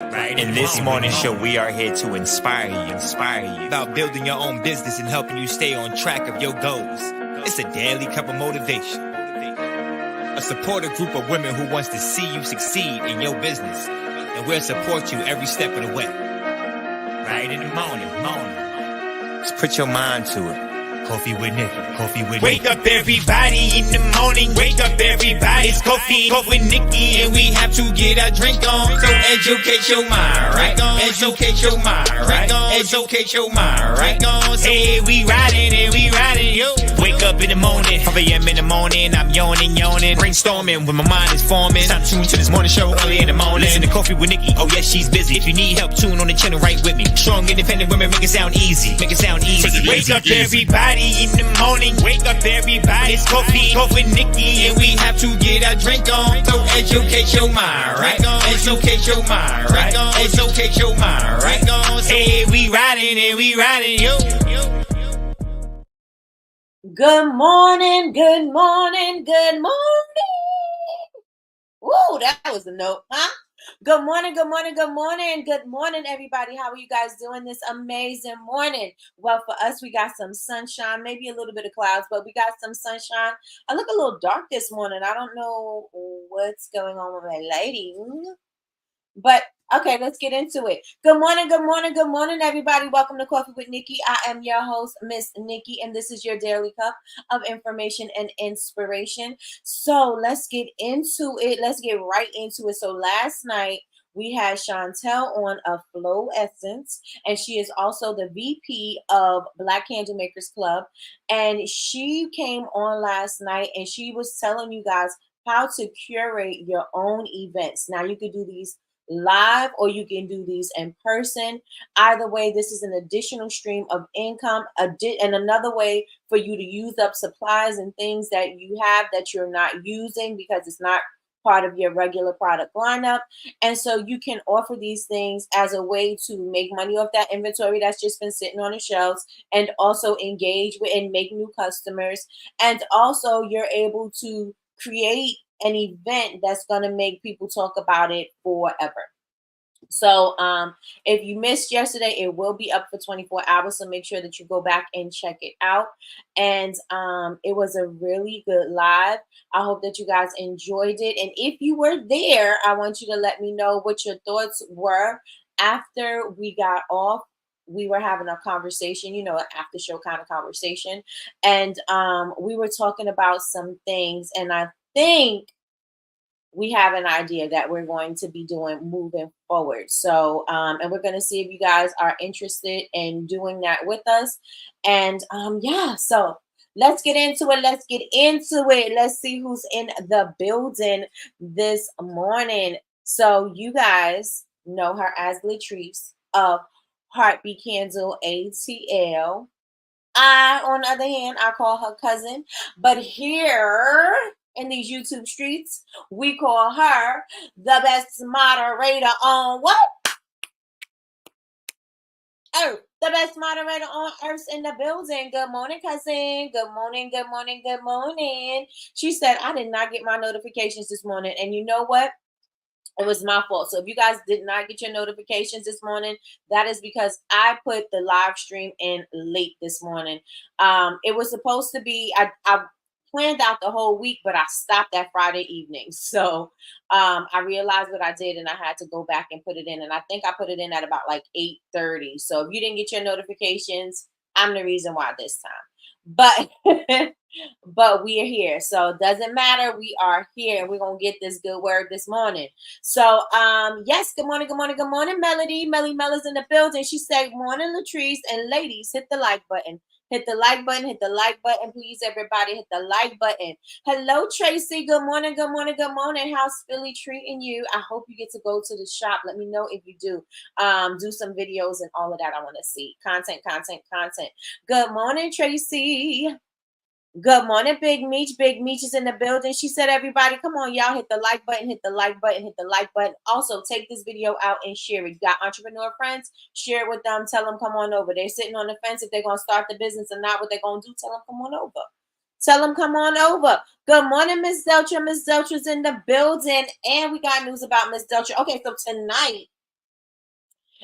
Right. In this morning show, we are here to inspire you about building your own business and helping you stay on track of your goals. It's a daily cup of motivation. A supportive group of women who wants to see you succeed in your business. And we'll support you every step of the way. Right in the morning. Just put your mind to it. Coffee with Nikkie. Wake up everybody in the morning. Wake up everybody. It's coffee with Nikkie, and we have to get our drink on. So educate your mind, right? Educate your mind, right? Educate your mind, right? Hey, we riding, yo. Wake up in the morning, 5 a.m. in the morning. I'm yawning, brainstorming when my mind is forming. Time to tune to this morning show early in the morning. Listen to Coffee with Nikkie. Oh yes, she's busy. If you need help, tune on the channel right with me. Strong, independent women, make it sound easy. Wake up everybody in the morning. Wake up everybody. It's coffee with Nikkie, and we have to get our drink on. So educate your mind, right? Educate your mind, right? Educate your mind, right? Hey, we riding, yo. Good morning. Woo, that was a note, huh? Good morning, everybody. How are you guys doing this amazing morning? Well, for us, we got some sunshine, maybe a little bit of clouds, but we got some sunshine. I look a little dark this morning. I don't know what's going on with my lighting, but okay, let's get into it. Good morning, everybody. Welcome to Coffee with Nikkie. I am your host, Miss Nikkie, and this is your daily cup of information and inspiration. So let's get into it. Let's get right into it. So last night, we had Chantel on of Flow Essence, and she is also the VP of Black Candle Makers Club. And she came on last night, and she was telling you guys how to curate your own events. Now, you could do these live or you can do these in person. Either way, this is an additional stream of income, and another way for you to use up supplies and things that you have that you're not using because it's not part of your regular product lineup. And so you can offer these things as a way to make money off that inventory that's just been sitting on the shelves, and also engage with and make new customers. And also you're able to create an event that's going to make people talk about it forever. So if you missed yesterday, it will be up for 24 hours. So make sure that you go back and check it out. And it was a really good live. I hope that you guys enjoyed it. And if you were there, I want you to let me know what your thoughts were after we got off. We were having a conversation, an after show kind of conversation. And we were talking about some things. And I think we have an idea that we're going to be doing moving forward. So, and we're going to see if you guys are interested in doing that with us. And so let's get into it. Let's see who's in the building this morning. So you guys know her as Latrice of Heartbeat Candle ATL. On the other hand, I call her cousin, but here in these YouTube streets, we call her the best moderator on what? Earth. The best moderator on Earth in the building. Good morning, cousin. Good morning. She said, I did not get my notifications this morning. And you know what? It was my fault. So if you guys did not get your notifications this morning, that is because I put the live stream in late this morning. It was supposed to be, I planned out the whole week, but I stopped that Friday evening. So I realized what I did, and I had to go back and put it in. And I think I put it in at about like 8:30. So if you didn't get your notifications, I'm the reason why this time. But but we are here, so it doesn't matter. We are here, and we're gonna get this good word this morning. So yes, good morning, Melody. Melly Mella's in the building. She said, morning, Latrice, and ladies, hit the like button. Hit the like button, please, everybody. Hit the like button. Hello, Tracy. Good morning. How's Philly treating you? I hope you get to go to the shop. Let me know if you do. Do some videos and all of that. I want to see content. Good morning, Tracy. Good morning, Big Meech. Big Meech is in the building. She said, everybody, come on, y'all, hit the like button, hit the like button. Also, take this video out and share it. You got entrepreneur friends, share it with them. Tell them, come on over. They're sitting on the fence if they're going to start the business or not, what they're going to do. Tell them, come on over. Tell them, come on over. Good morning, Miss Deltra. Miss Deltra's in the building. And we got news about Miss Deltra. Okay, so tonight,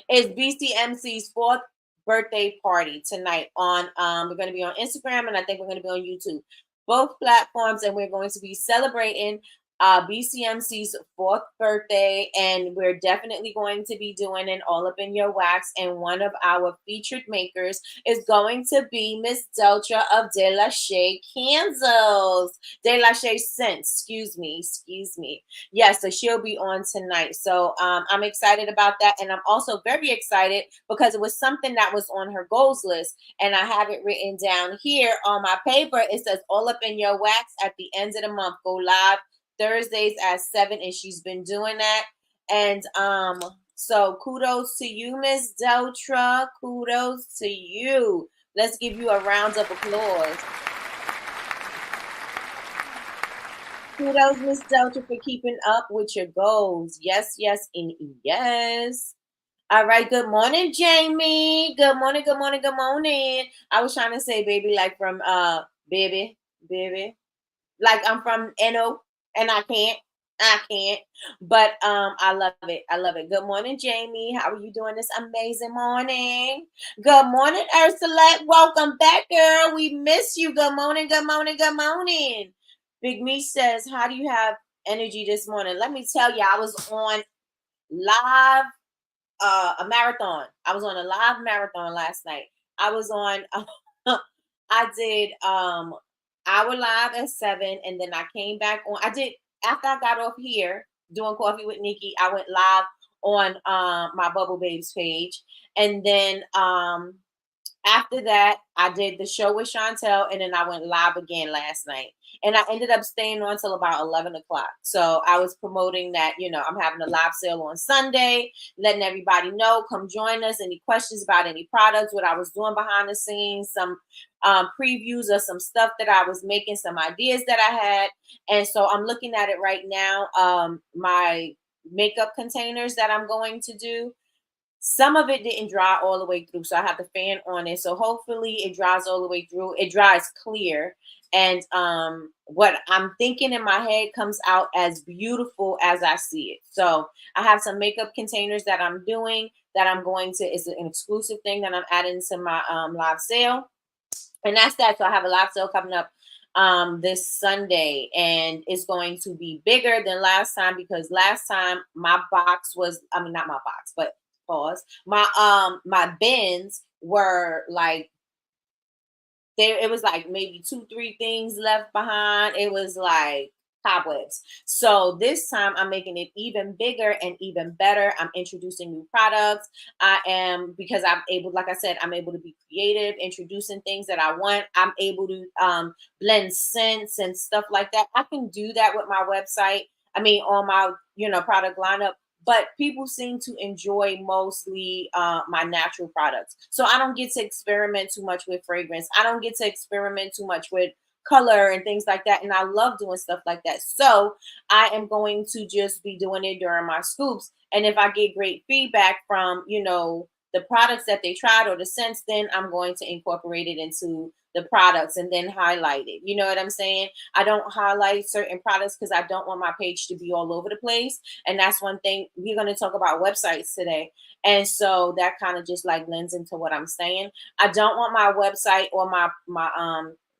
It's BCMC's fourth birthday party tonight on we're going to be on Instagram, and I think we're going to be on YouTube. Both platforms, and we're going to be celebrating BCMC's fourth birthday, and we're definitely going to be doing an all up in your wax. And one of our featured makers is going to be Miss Deltra of De La Shea Candles, De La Shea Scents. Excuse me. Yes, so she'll be on tonight. So I'm excited about that, and I'm also very excited because it was something that was on her goals list, and I have it written down here on my paper. It says all up in your wax at the end of the month. Go live Thursdays at 7, and she's been doing that. And so kudos to you, Miss Deltra. Kudos to you. Let's give you a round of applause. Kudos, Miss Delta, for keeping up with your goals. Yes, yes, and yes. All right. Good morning, Jamie. Good morning, good morning, good morning. I was trying to say baby like from baby. Like I'm from NO, and I can't. I can't. But I love it. I love it. Good morning, Jamie. How are you doing this amazing morning? Good morning, Ursula. Welcome back, girl. We miss you. Good morning, good morning, good morning. Big Me says, how do you have energy this morning? Let me tell you, I was on live a marathon. I was on a live marathon last night. I was on I did hour live at 7, and then I came back on. I did after I got off here doing coffee with Nikki, I went live on my Bubble Babes page. And then after that, I did the show with Chantel, and then I went live again last night. And I ended up staying on till about 11 o'clock. So I was promoting that, I'm having a live sale on Sunday, letting everybody know, come join us. Any questions about any products, what I was doing behind the scenes, some previews of some stuff that I was making, some ideas that I had. And so I'm looking at it right now. My makeup containers that I'm going to do, some of it didn't dry all the way through, so I have the fan on it. So hopefully it dries all the way through. It dries clear, and what I'm thinking in my head comes out as beautiful as I see it. So I have some makeup containers that I'm doing that I'm going to. It's an exclusive thing that I'm adding to my live sale, and that's that. So I have a live sale coming up this Sunday, and it's going to be bigger than last time because last time my box was, I mean, not my box, but pause. My bins were like there, it was like maybe 2-3 things left behind. It was like cobwebs. So this time I'm making it even bigger and even better. I'm introducing new products. I am, because I'm able, like I said, I'm able to be creative, introducing things that I want. I'm able to blend scents and stuff like that. I can do that with my website. I mean, on my product lineup, but people seem to enjoy mostly my natural products. So I don't get to experiment too much with fragrance. I don't get to experiment too much with color and things like that. And I love doing stuff like that. So I am going to just be doing it during my scoops. And if I get great feedback from, the products that they tried or the scents, then I'm going to incorporate it into the products and then highlight it. You know what I'm saying? I don't highlight certain products because I don't want my page to be all over the place. And that's one thing we're going to talk about websites today. And so that kind of just like lends into what I'm saying. I don't want my website or my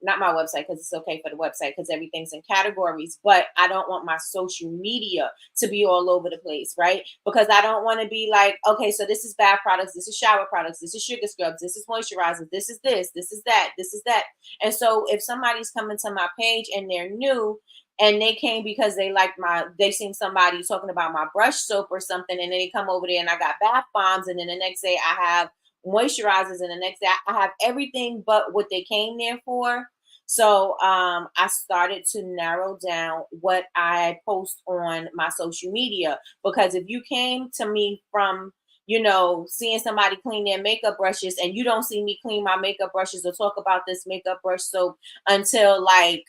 not my website, because it's okay for the website because everything's in categories, but I don't want my social media to be all over the place, right? Because I don't want to be like, okay, so this is bath products, this is shower products, this is sugar scrubs, this is moisturizer, this is this, this is that, this is that. And so if somebody's coming to my page and they're new, and they came because they seen somebody talking about my brush soap or something, and then they come over there and I got bath bombs, and then the next day I have moisturizers, and the next day I have everything but what they came there for. So I started to narrow down what I post on my social media, because if you came to me from seeing somebody clean their makeup brushes, and you don't see me clean my makeup brushes or talk about this makeup brush soap until like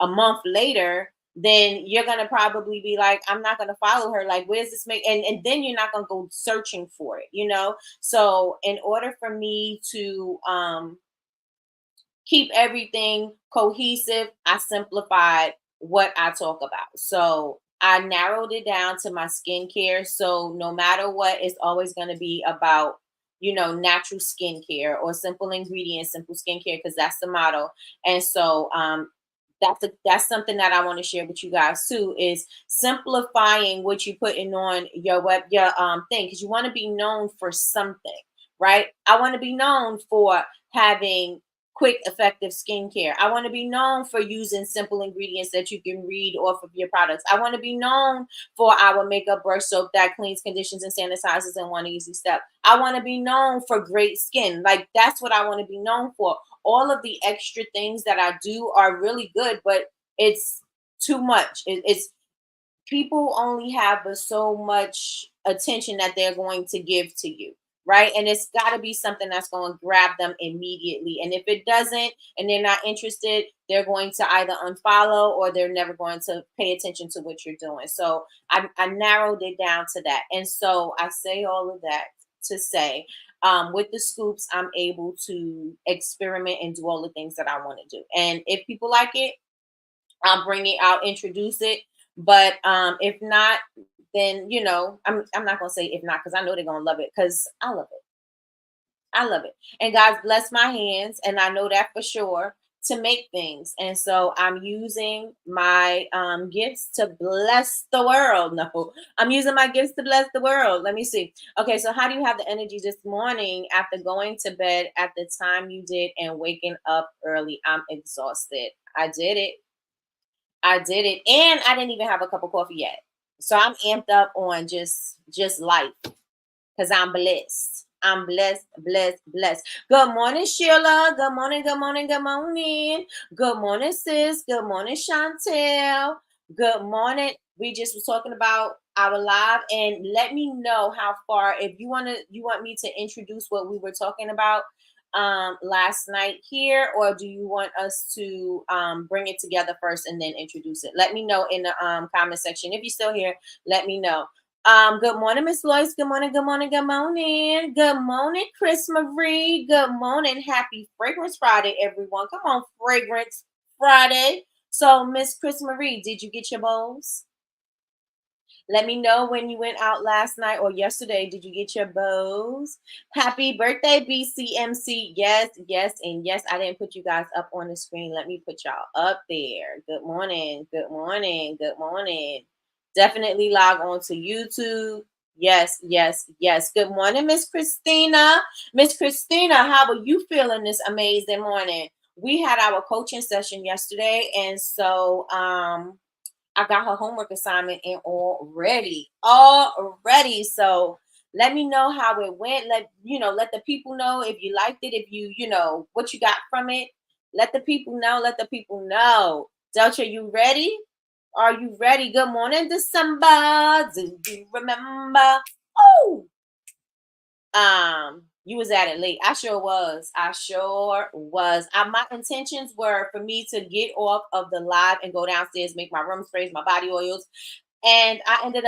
a month later, then you're gonna probably be like, I'm not gonna follow her. Like, where's this make? And then you're not gonna go searching for it. So in order for me to keep everything cohesive, I simplified what I talk about. So I narrowed it down to my skincare. So no matter what, it's always going to be about, natural skincare or simple ingredients, simple skincare, because that's the motto. And so that's something that I want to share with you guys too, is simplifying what you're putting on your thing, because you want to be known for something, right? I want to be known for having quick, effective skincare. I want to be known for using simple ingredients that you can read off of your products. I want to be known for our makeup brush soap that cleans, conditions, and sanitizers in one easy step. I want to be known for great skin. Like, that's what I want to be known for. All of the extra things that I do are really good, but it's too much. It's people only have but so much attention that they're going to give to you, right? And it's got to be something that's going to grab them immediately. And if it doesn't, and they're not interested, they're going to either unfollow or they're never going to pay attention to what you're doing. So I narrowed it down to that. And so I say all of that to say, with the scoops, I'm able to experiment and do all the things that I want to do. And if people like it, I'll bring it, I'll introduce it. But if not, then I'm not gonna say if not, because I know they're gonna love it, because I love it. I love it. And God's blessed my hands, and I know that for sure, to make things. And so I'm using my gifts to bless the world. No, I'm using my gifts to bless the world. Let me see. Okay, so how do you have the energy this morning after going to bed at the time you did and waking up early? I'm exhausted. I did it. I did it, and I didn't even have a cup of coffee yet. So I'm amped up on just life, because I'm blessed. I'm blessed, blessed, blessed. Good morning, Sheila. Good morning, good morning, good morning. Good morning, sis. Good morning, Chantel. Good morning. We just was talking about our live, and let me know how far, if you want me to introduce what we were talking about last night here, or do you want us to bring it together first and then introduce it? Let me know in the comment section. If you're still here, let me know. Good morning, Miss Lois. Good morning, good morning, good morning. Good morning, Chris Marie. Good morning. Happy Fragrance Friday, everyone. Come on, Fragrance Friday. So, Miss Chris Marie, did you get your bowls? Let me know when you went out last night or yesterday. Did you get your bows? Happy birthday, BCMC. Yes, yes, and yes. I didn't put you guys up on the screen. Let me put y'all up there. Good morning. Good morning. Good morning. Definitely log on to YouTube. Yes, yes, yes. Good morning, Miss Christina. Miss Christina, how are you feeling this amazing morning? We had our coaching session yesterday, and so I got her homework assignment in already. So let me know how it went. Let the people know if you liked it, if what you got from it. Let the people know. Let the people know. Delta, you ready? Are you ready? Good morning, December. Do you remember? Oh, you was at it late. I sure was. My intentions were for me to get off of the live and go downstairs, make my room sprays, my body oils, and I ended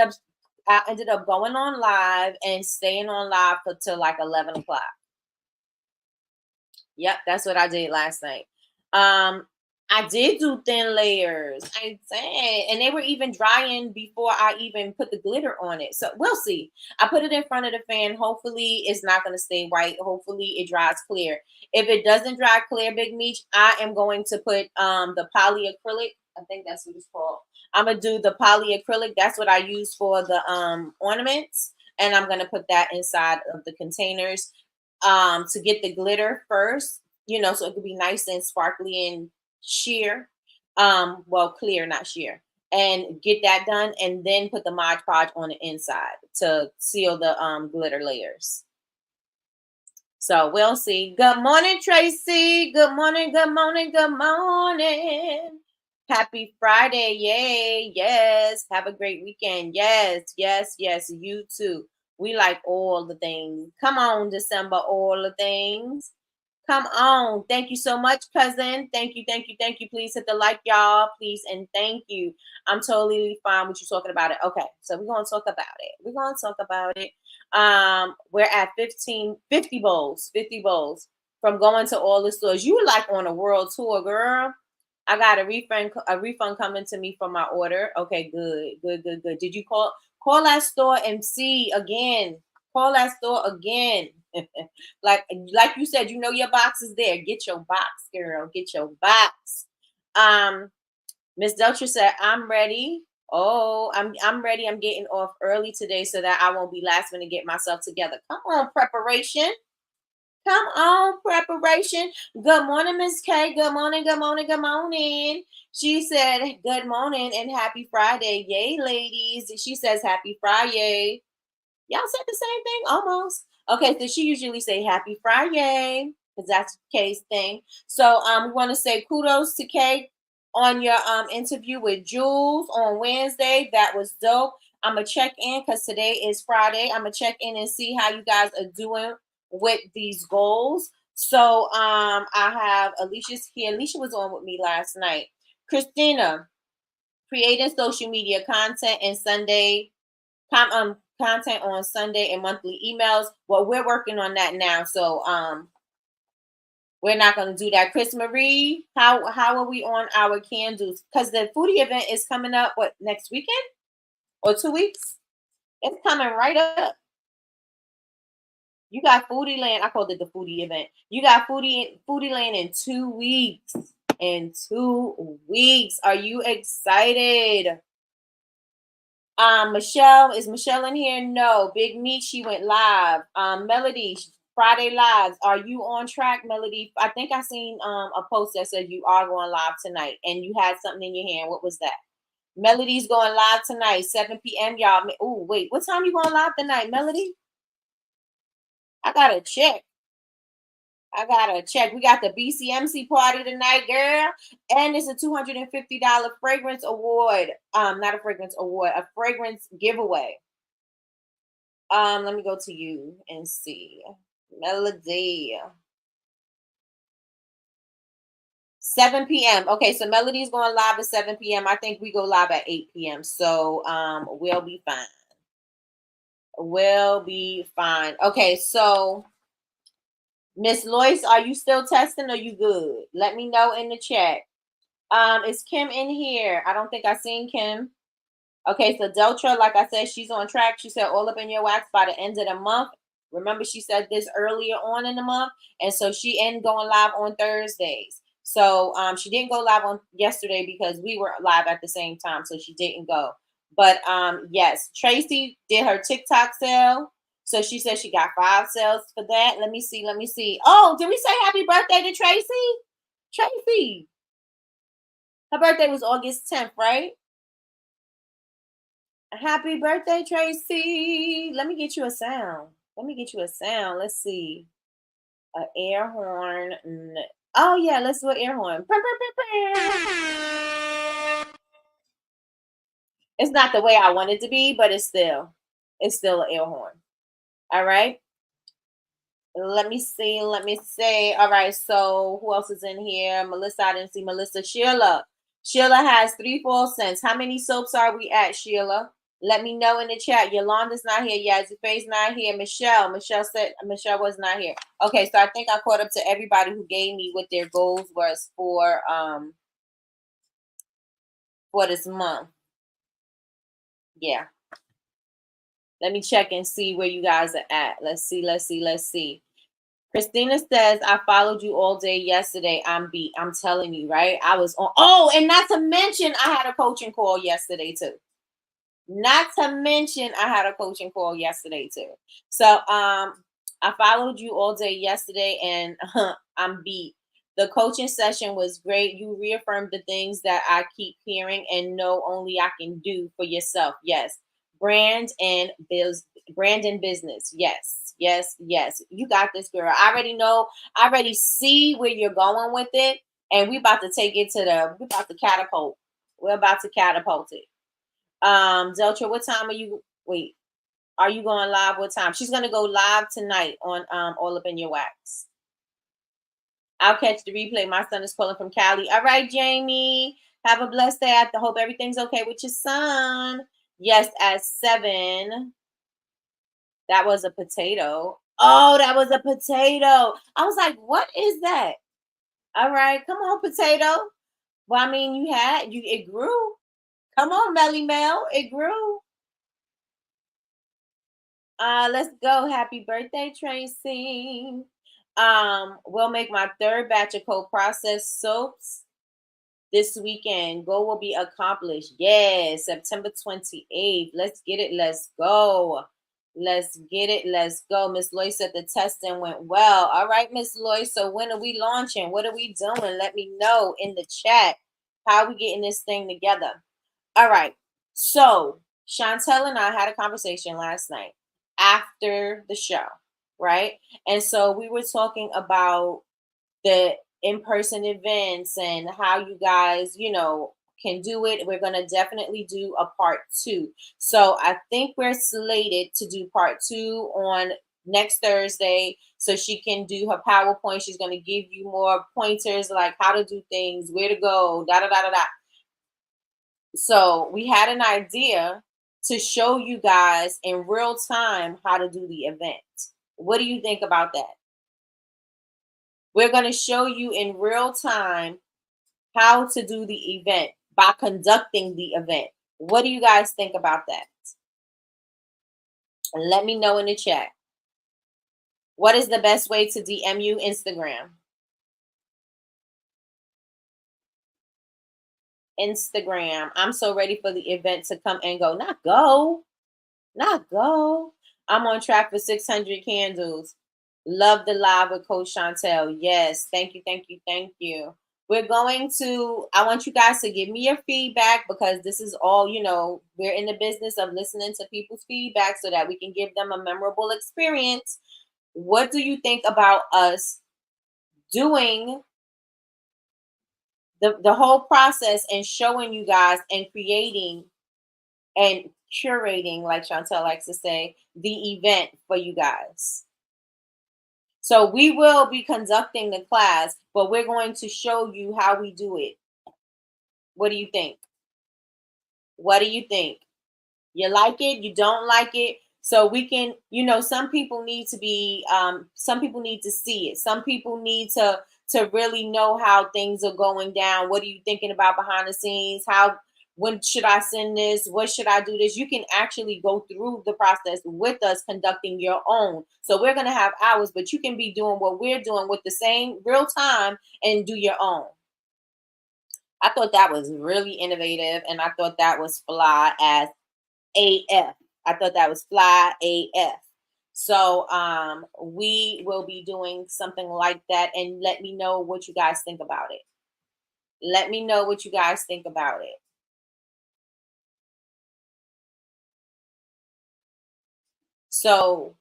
up going on live and staying on live till like 11 o'clock. Yep, that's what I did last night. I did do thin layers. I did. And they were even drying before I even put the glitter on it. So we'll see. I put it in front of the fan. Hopefully it's not going to stay white. Hopefully it dries clear. If it doesn't dry clear, Big Meech, I am going to put the polyacrylic. I think that's what it's called. I'm going to do the polyacrylic. That's what I use for the ornaments. And I'm going to put that inside of the containers to get the glitter first, so it could be nice and sparkly and sheer. Well, clear, not sheer. And get that done, and then put the Mod Podge on the inside to seal the glitter layers. So we'll see. Good morning, Tracy. Good morning, good morning, good morning. Happy Friday. Yay. Yes. Have a great weekend. Yes, yes, yes. You too. We like all the things. Come on, December, all the things. Come on. Thank you so much, cousin. Thank you, thank you, thank you. Please hit the like, y'all. Please and thank you. I'm totally fine with you talking about it. Okay, so we're going to talk about it. We're going to talk about it. We're at 50 bowls from going to all the stores. You were like on a world tour, girl. I got a refund coming to me for my order. Okay, good, good, good, good. Did you call that store and see again? Call that store again. like you said, you know your box is there. Get your box, girl. Get your box. Um, Miss Deltra said, I'm ready. Oh, I'm ready. I'm getting off early today so that I won't be last minute to get myself together. Come on, preparation. Come on, preparation. Good morning, Miss K. Good morning, good morning, good morning. She said, good morning and happy Friday. Yay, ladies. She says happy Friday. Y'all said the same thing almost. Okay, so she usually say happy Friday because that's Kay's thing. So we want to say kudos to Kay on your interview with Jules on Wednesday. That was dope. I'm gonna check in because today is Friday. I'm gonna check in and see how you guys are doing with these goals. So I have Alicia's here. Alicia was on with me last night. Christina, creating social media content and content on Sunday and monthly emails. Well, we're working on that now. So we're not gonna do that. Chris Marie, how are we on our candles? Because the foodie event is coming up next weekend or 2 weeks? It's coming right up. You got Foodie Land. I called it the foodie event. You got Foodie Land in 2 weeks. In 2 weeks. Are you excited? Michelle, is Michelle in here? No. Big Meat, she went live. Melody, Friday lives. Are you on track, Melody? I think I seen a post that said you are going live tonight and you had something in your hand. What was that? Melody's going live tonight, 7 p.m. Y'all. Oh, wait, what time you going live tonight, Melody? I gotta check. We got the BCMC party tonight, girl. And it's a $250 fragrance award. Not a fragrance award, a fragrance giveaway. Let me go to you and see. Melody. 7 p.m. Okay, so Melody's going live at 7 p.m. I think we go live at 8 p.m. So we'll be fine. We'll be fine. Okay, so Miss Lois, are you still testing or you good? Let me know in the chat. Is Kim in here? I don't think I seen Kim. Okay, so Deltra, like I said, she's on track. She said all up in your wax by the end of the month. Remember, she said this earlier on in the month, and so she ended going live on Thursdays. So she didn't go live on yesterday because we were live at the same time, so she didn't go. But yes, Tracy did her TikTok sale. So she said she got 5 sales for that. Let me see. Oh, did we say happy birthday to Tracy? Tracy. Her birthday was August 10th, right? Happy birthday, Tracy. Let me get you a sound. Let's see. An air horn. Oh, yeah, let's do an air horn. It's not the way I want it to be, but it's still an air horn. All right. Let me see. All right. So who else is in here? Melissa, I didn't see Melissa. Sheila. Sheila has 3 full cents. How many soaps are we at, Sheila? Let me know in the chat. Yolanda's not here. Yazzie Faye's not here. Michelle said Michelle was not here. Okay, so I think I caught up to everybody who gave me what their goals was for this month. Yeah. Let me check and see where you guys are at. Let's see. Christina says, I followed you all day yesterday. I'm beat. I'm telling you, right? I was on. Oh, and not to mention, I had a coaching call yesterday, too. So I followed you all day yesterday and I'm beat. The coaching session was great. You reaffirmed the things that I keep hearing and know only I can do for yourself. Yes. Brand and business. Yes. You got this, girl. I already know. I already see where you're going with it. And we're about to catapult. We're about to catapult it. Deltra, what time are you going live? What time? She's gonna go live tonight on All Up in Your Wax. I'll catch the replay. My son is calling from Cali. All right, Jamie. Have a blessed day. I hope everything's okay with your son. Yes, at 7. That was a potato. Oh, that was a potato. I was like, what is that? All right, come on, potato. Well, I mean, it grew. Come on, Melly Mel, it grew. Let's go. Happy birthday, Tracy. We'll make my third batch of co-processed soaps this weekend. Goal will be accomplished. Yes, September 28th. Let's get it. Let's go. Let's get it. Let's go. Miss Loy said the testing went well. All right, Miss Loy. So when are we launching? What are we doing? Let me know in the chat. How are we getting this thing together? All right. So Chantel and I had a conversation last night after the show, right? And so we were talking about the in-person events and how you guys, can do it. We're going to definitely do a part two. So I think we're slated to do part two on next Thursday. So she can do her PowerPoint. She's going to give you more pointers like how to do things, where to go, da da da da da. So we had an idea to show you guys in real time how to do the event. What do you think about that? We're going to show you in real time how to do the event by conducting the event. What do you guys think about that? And let me know in the chat. What is the best way to DM you? Instagram. Instagram. I'm so ready for the event to come and go. Not go. Not go. I'm on track for 600 candles. Love the live with Coach Chantel. Yes. Thank you. Thank you. Thank you. I want you guys to give me your feedback because this is all, we're in the business of listening to people's feedback so that we can give them a memorable experience. What do you think about us doing the whole process and showing you guys and creating and curating, like Chantel likes to say, the event for you guys? So we will be conducting the class, but we're going to show you how we do it. What do you think? What do you think? You like it? You don't like it? So we can, some people need to be, some people need to see it. Some people need to really know how things are going down. What are you thinking about behind the scenes? When should I send this? What should I do this? You can actually go through the process with us conducting your own. So we're going to have hours, but you can be doing what we're doing with the same real time and do your own. I thought that was really innovative and I thought that was fly as AF. I thought that was fly AF. So we will be doing something like that and let me know what you guys think about it. Let me know what you guys think about it. So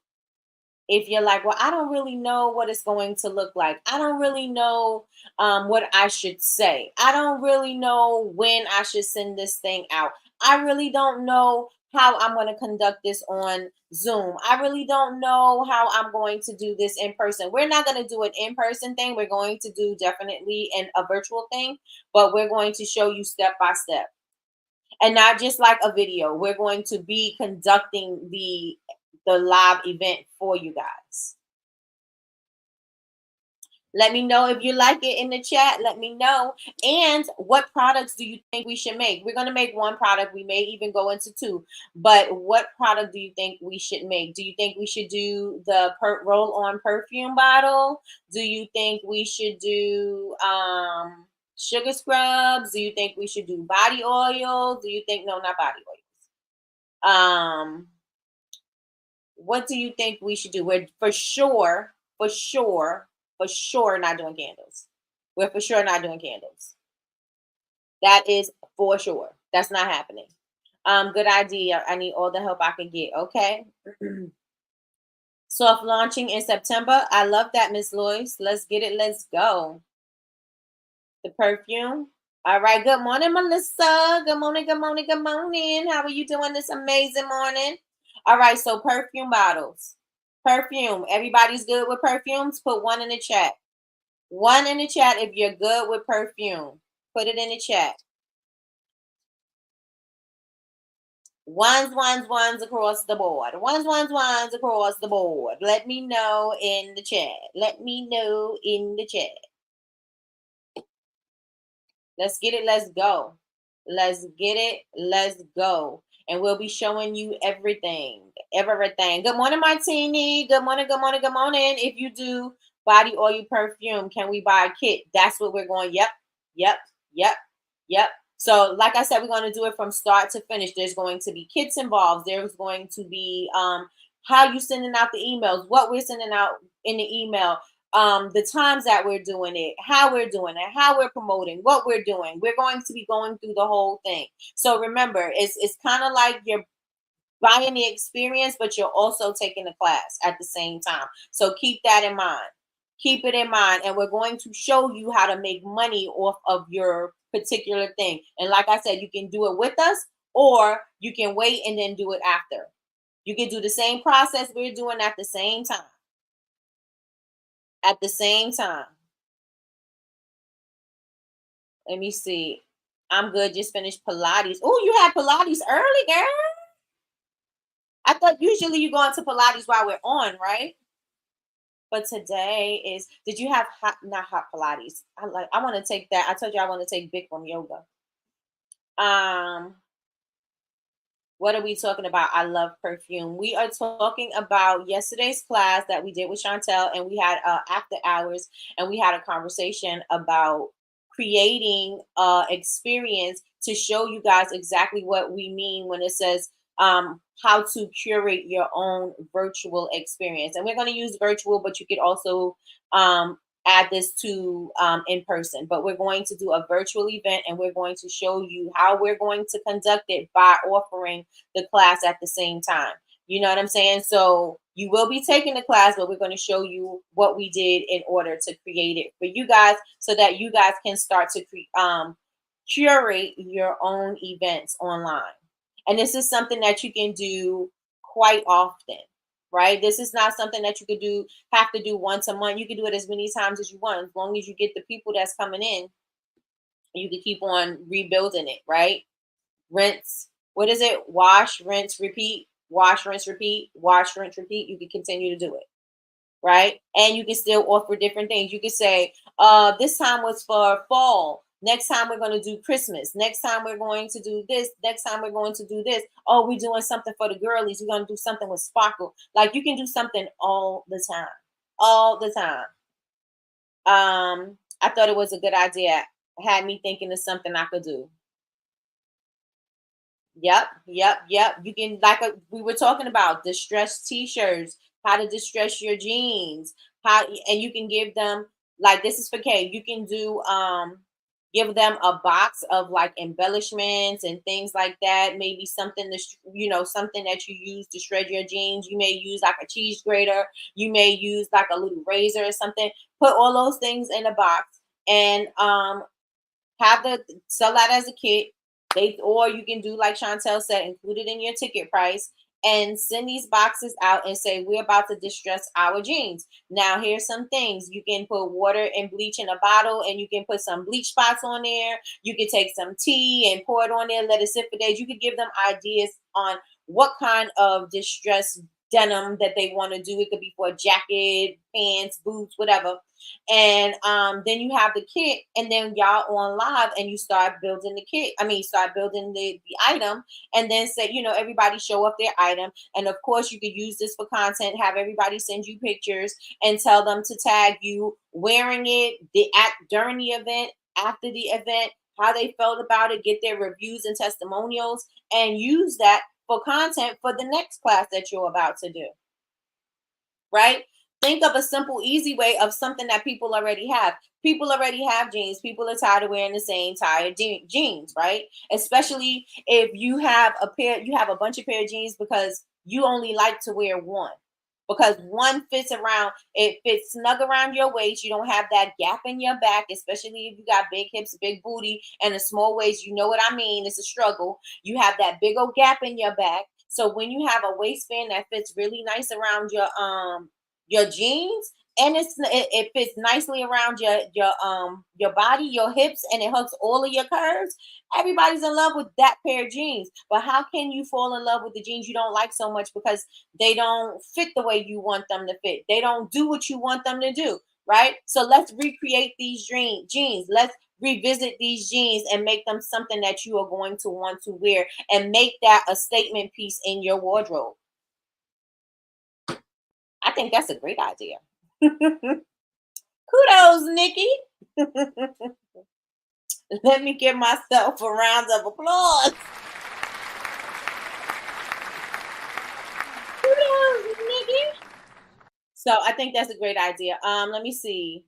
if you're like, well, I don't really know what it's going to look like. I don't really know what I should say. I don't really know when I should send this thing out. I really don't know how I'm going to conduct this on Zoom. I really don't know how I'm going to do this in person. We're not going to do an in-person thing. We're going to do definitely a virtual thing, but we're going to show you step by step. And not just like a video. We're going to be conducting the live event for you guys. Let me know if you like it in the chat. Let me know. And what products do you think we should make? We're going to make one product. We may even go into two. But what product do you think we should make? Do you think we should do the roll-on perfume bottle? Do you think we should do sugar scrubs? Do you think we should do body oil? Do you think, no, not body oils. What do you think we should do? We're for sure not doing candles. We're for sure not doing candles. That is for sure. That's not happening. Good idea. I need all the help I can get. Okay. Soft launching in September. I love that, Miss Lois. Let's get it. Let's go. The perfume. All right. Good morning, Melissa. Good morning. Good morning. Good morning. How are you doing this amazing morning? All right. So perfume bottles. Perfume. Everybody's good with perfumes? Put one in the chat. One in the chat if you're good with perfume. Put it in the chat. Ones across the board. Ones across the board. Let me know in the chat. Let me know in the chat. Let's get it. Let's go. Let's get it. Let's go. And we'll be showing you everything. Everything. Good morning, Martini. Good morning. Good morning. Good morning. If you do body oil perfume, can we buy a kit? That's what we're going. Yep. Yep. Yep. Yep. So, like I said, we're going to do it from start to finish. There's going to be kits involved. There's going to be how you sending out the emails, what we're sending out in the email, the times that we're doing it, how we're doing it, how we're promoting, what we're doing. We're going to be going through the whole thing. So remember, it's kind of like you're buying the experience, but you're also taking the class at the same time. So keep that in mind. Keep it in mind. And we're going to show you how to make money off of your particular thing. And like I said, you can do it with us or you can wait and then do it after. You can do the same process we're doing at the same time. At the same time. Let me see. I'm good. Just finished Pilates. Oh, you had Pilates early, girl. I thought usually you go into Pilates while we're on, right? But today is. Did you have hot? Not hot Pilates. I want to take that. I told you I want to take Bikram yoga. Um, what are we talking about? I love perfume. We are talking about yesterday's class that we did with Chantel, and we had after hours, and we had a conversation about creating experience to show you guys exactly what we mean when it says how to curate your own virtual experience. And we're going to use virtual, but you could also add this to in person. But we're going to do a virtual event, and we're going to show you how we're going to conduct it by offering the class at the same time. You know what I'm saying? So you will be taking the class, but we're going to show you what we did in order to create it for you guys so that you guys can start to curate your own events online. And this is something that you can do quite often, right? This is not something that you could do, have to do once a month. You can do it as many times as you want. As long as you get the people that's coming in, you can keep on rebuilding it, right? Rinse. What is it? Wash, rinse, repeat. Wash, rinse, repeat. Wash, rinse, repeat. You can continue to do it, right? And you can still offer different things. You can say, this time was for fall. Next time we're going to do Christmas. Next time we're going to do this. Next time we're going to do this. Oh, we're doing something for the girlies. We're going to do something with sparkle. Like you can do something all the time. All the time. I thought it was a good idea. It had me thinking of something I could do. Yep, yep, yep. You can we were talking about distressed t-shirts, how to distress your jeans, how and you can give them like this is for K. You can do give them a box of like embellishments and things like that. Maybe something to something that you use to shred your jeans. You may use like a cheese grater. You may use like a little razor or something. Put all those things in a box and have the sell that as a kit. Or you can do like Chantel said, include it in your ticket price and send these boxes out and say we're about to distress our jeans. Now here's some things. You can put water and bleach in a bottle and you can put some bleach spots on there. You can take some tea and pour it on there, let it sit for days. You could give them ideas on what kind of distress denim that they want to do. It could be for a jacket, pants, boots, whatever. And then you have the kit, and then y'all on live and you start building the kit. Start building the item, and then say, everybody show up their item. And of course, you could use this for content, have everybody send you pictures and tell them to tag you wearing it during the event, after the event, how they felt about it, get their reviews and testimonials, and use that for content for the next class that you're about to do. Right? Think of a simple, easy way of something that people already have. People already have jeans. People are tired of wearing the same tired jeans, right? Especially if you have a bunch of pair of jeans because you only like to wear one. Because one it fits snug around your waist. You don't have that gap in your back, especially if you got big hips, big booty, and a small waist. You know what I mean? It's a struggle. You have that big old gap in your back. So when you have a waistband that fits really nice around your jeans, and it fits nicely around your body, your hips, and it hugs all of your curves, everybody's in love with that pair of jeans. But how can you fall in love with the jeans you don't like so much because they don't fit the way you want them to fit? They don't do what you want them to do, right? So let's recreate these jeans. Let's revisit these jeans and make them something that you are going to want to wear and make that a statement piece in your wardrobe. I think that's a great idea. Kudos, Nikki. Let me give myself a round of applause. Kudos, Nikki. So I think that's a great idea. Let me see.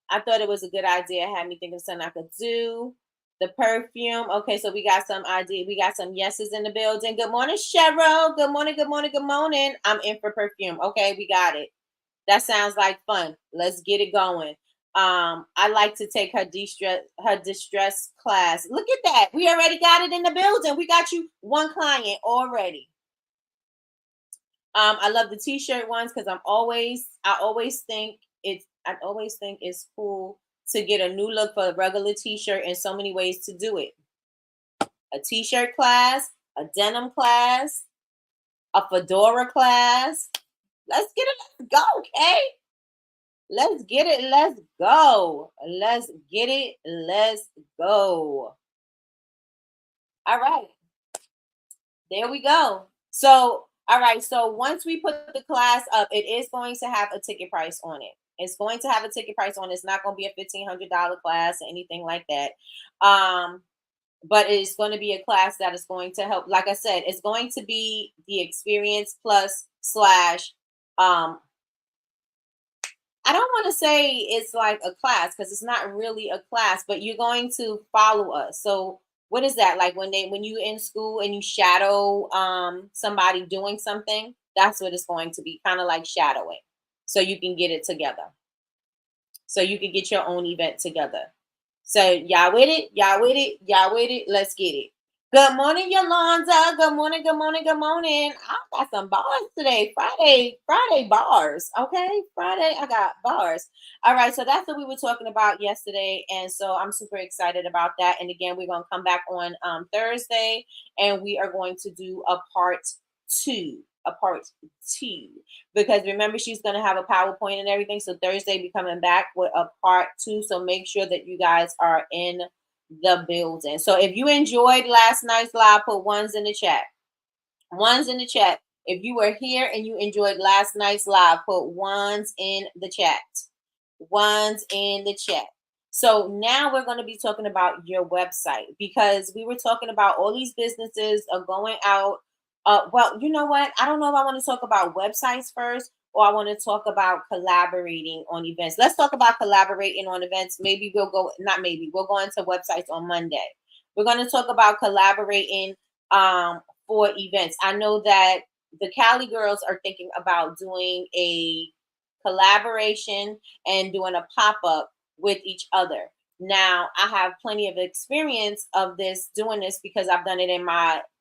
I thought it was a good idea. It had me think of something I could do. The perfume. Okay, so we got some idea. We got some yeses in the building. Good morning, Cheryl. Good morning, good morning, good morning. I'm in for perfume. Okay, we got it. That sounds like fun. Let's get it going. I like to take her distress class. Look at that. We already got it in the building. We got you one client already. I love the t-shirt ones because I always think it's cool to get a new look for a regular t-shirt and so many ways to do it. A t-shirt class, a denim class, a fedora class. Let's get it. Let's go, okay? Let's get it. Let's go. Let's get it. Let's go. All right. There we go. So, all right. So once we put the class up, it is going to have a ticket price on it. It's going to have a ticket price on it. It's not going to be a $1,500 class or anything like that. But it's going to be a class that is going to help. Like I said, it's going to be the experience plus slash I don't want to say it's like a class because it's not really a class, but you're going to follow us. So what is that like when you in school and you shadow somebody doing something? That's what it's going to be, kind of like shadowing. So you can get it together. So you can get your own event together. So y'all with it? Y'all with it? Y'all with it? Let's get it. Good morning, Yolanda. Good morning, good morning, good morning. I got some bars today. Friday bars. Okay. Friday, I got bars. All right. So that's what we were talking about yesterday. And so I'm super excited about that. And again, we're going to come back on Thursday and we are going to do a part two. A part two. Because remember, she's going to have a PowerPoint and everything. So Thursday, be coming back with a part two. So make sure that you guys are in the building. So if you enjoyed last night's live, put ones in the chat. Ones in the chat. If you were here and you enjoyed last night's live, put ones in the chat. Ones in the chat. So now we're going to be talking about your website because we were talking about all these businesses are going out. Well, you know what? I don't know if I want to talk about websites first or I want to talk about collaborating on events. Let's talk about collaborating on events. Maybe we'll go, not maybe, we'll go into websites on Monday. We're going to talk about collaborating for events. I know that the Cali girls are thinking about doing a collaboration and doing a pop-up with each other. Now, I have plenty of experience of doing this because I've done it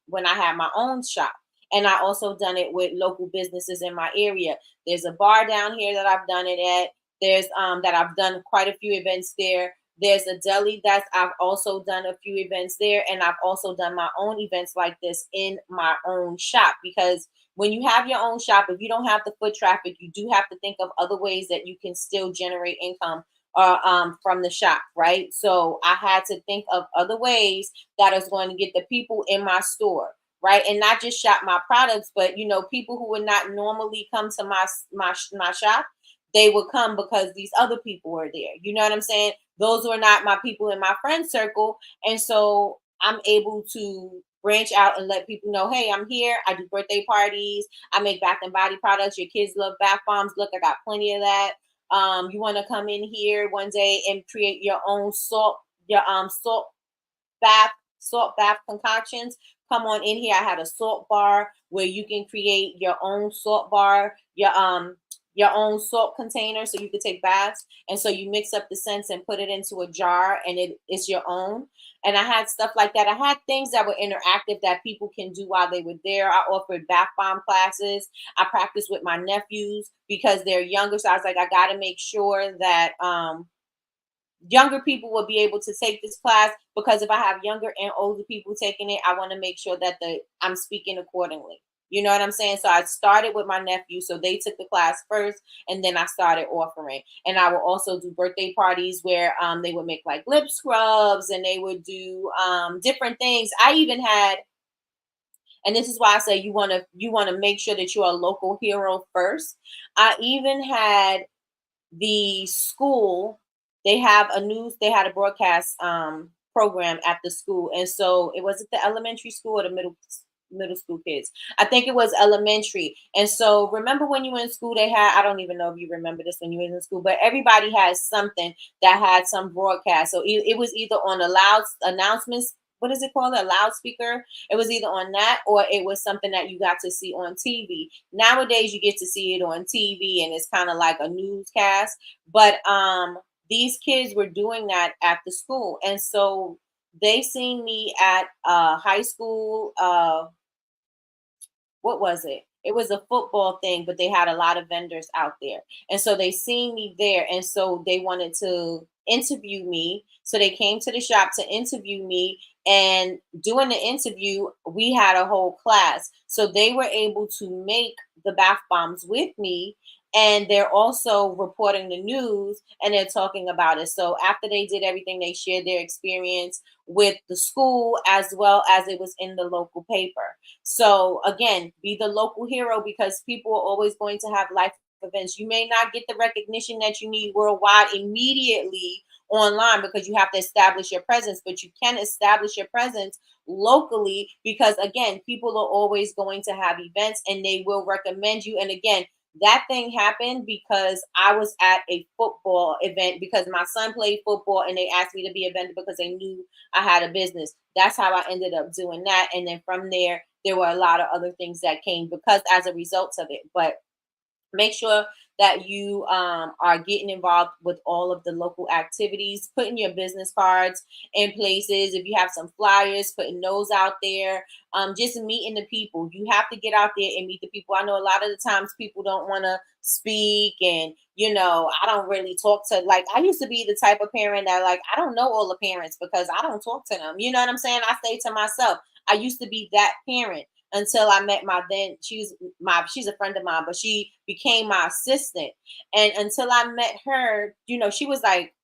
when I had my own shop. And I also done it with local businesses in my area. There's a bar down here that I've done it at. There's that I've done quite a few events there. There's a deli that I've also done a few events there. And I've also done my own events like this in my own shop. Because when you have your own shop, if you don't have the foot traffic, you do have to think of other ways that you can still generate income from the shop, right? So I had to think of other ways that is going to get the people in my store, right? And not just shop my products, but people who would not normally come to my shop, they would come because these other people were there. You know what I'm saying? Those were not my people in my friend circle. And so I'm able to branch out and let people know, hey, I'm here. I do birthday parties. I make bath and body products. Your kids love bath bombs. Look, I got plenty of that. You want to come in here one day and create your own salt bath concoctions. Come on in here. I had a salt bar where you can create your own salt bar, your own salt container so you can take baths. And so you mix up the scents and put it into a jar and it's your own. And I had stuff like that. I had things that were interactive that people can do while they were there. I offered bath bomb classes. I practiced with my nephews because they're younger. So I was like, I got to make sure that younger people will be able to take this class, because if I have younger and older people taking it, I want to make sure that I'm speaking accordingly. You know what I'm saying? So I started with my nephew. So they took the class first, and then I started offering. And I will also do birthday parties where they would make like lip scrubs, and they would do different things. I even had, and this is why I say you want to make sure that you're a local hero first. I even had the school, they had a broadcast program at the school, and so it was at the elementary school or the middle school kids. I think it was elementary. And so remember when you were in school, they had, I don't even know if you remember this when you were in school, but everybody had something that had some broadcast. So it was either on a loud announcements, what is it called, a loudspeaker? It was either on that, or it was something that you got to see on TV. Nowadays you get to see it on TV, and it's kind of like a newscast. But these kids were doing that at the school, and so they seen me at high school, what was it? It was a football thing, but they had a lot of vendors out there. And so they seen me there. And so they wanted to interview me. So they came to the shop to interview me. And during the interview, we had a whole class. So they were able to make the bath bombs with me. And they're also reporting the news, and they're talking about it. So after they did everything, they shared their experience with the school as well as it was in the local paper. So again, be the local hero, because people are always going to have life events. You may not get the recognition that you need worldwide immediately online, because you have to establish your presence, but you can establish your presence locally, because again, people are always going to have events and they will recommend you. And again, that thing happened because I was at a football event, because my son played football, and they asked me to be a vendor because they knew I had a business. That's how I ended up doing that. And then from there were a lot of other things that came because as a result of it. But make sure that you are getting involved with all of the local activities, putting your business cards in places. If you have some flyers, putting those out there, just meeting the people. You have to get out there and meet the people. I know a lot of the times people don't want to speak, and I don't really talk to, like, I used to be the type of parent that, like, I don't know all the parents because I don't talk to them. You know what I'm saying? I stay to myself. I used to be that parent until I met my, then she's a friend of mine, but she became my assistant. And until I met her, she was like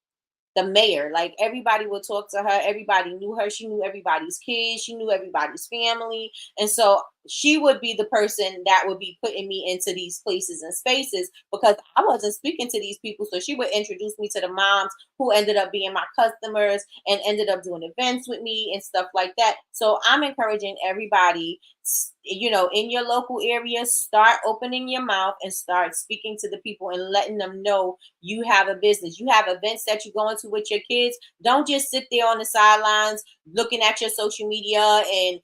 the mayor. Like, everybody would talk to her. Everybody knew her. She knew everybody's kids. She knew everybody's family. And so she would be the person that would be putting me into these places and spaces, because I wasn't speaking to these people. So she would introduce me to the moms who ended up being my customers and ended up doing events with me and stuff like that. So I'm encouraging everybody, in your local area, start opening your mouth and start speaking to the people and letting them know you have a business. You have events that you're going to with your kids. Don't just sit there on the sidelines looking at your social media and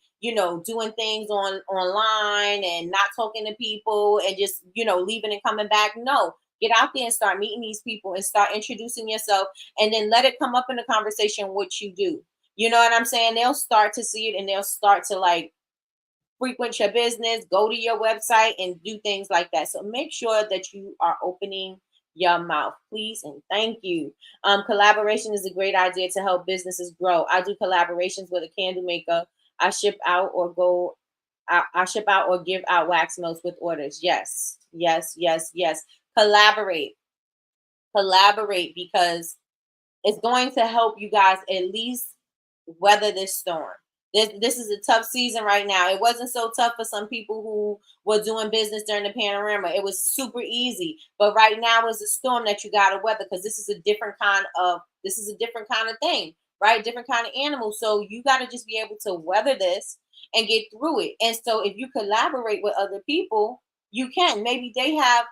doing things online and not talking to people and just leaving and coming back. No, get out there and start meeting these people and start introducing yourself, and then let it come up in the conversation what you do. You know what I'm saying? They'll start to see it, and they'll start to, like, frequent your business, go to your website, and do things like that. So make sure that you are opening your mouth, please, and thank you. Collaboration is a great idea to help businesses grow. I do collaborations with a candle maker. I ship out or go. I ship out or give out wax melts with orders. Yes, yes, yes, yes. Collaborate, collaborate, because it's going to help you guys at least weather this storm. This is a tough season right now. It wasn't so tough for some people who were doing business during the panorama. It was super easy. But right now is a storm that you gotta weather, because this is a different kind of thing, right? Different kind of animal. So you gotta just be able to weather this and get through it. And so if you collaborate with other people, you can. Maybe they have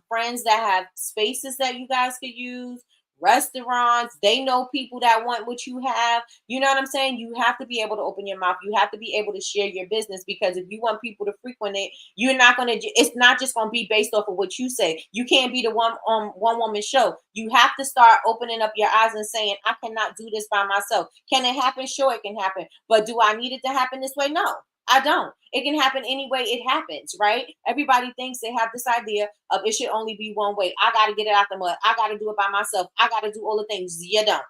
friends that have spaces that you guys could use, restaurants. They know people that want what you have. You know what I'm saying? You have to be able to open your mouth. You have to be able to share your business, because if you want people to frequent it, you're not going to, it's not just going to be based off of what you say. You can't be the one woman show. You have to start opening up your eyes and saying, I cannot do this by myself. Can it happen? Sure, it can happen. But do I need it to happen this way? No. I don't. It can happen any way it happens, right? Everybody thinks they have this idea of it should only be one way. I got to get it out the mud. I got to do it by myself. I got to do all the things. You don't.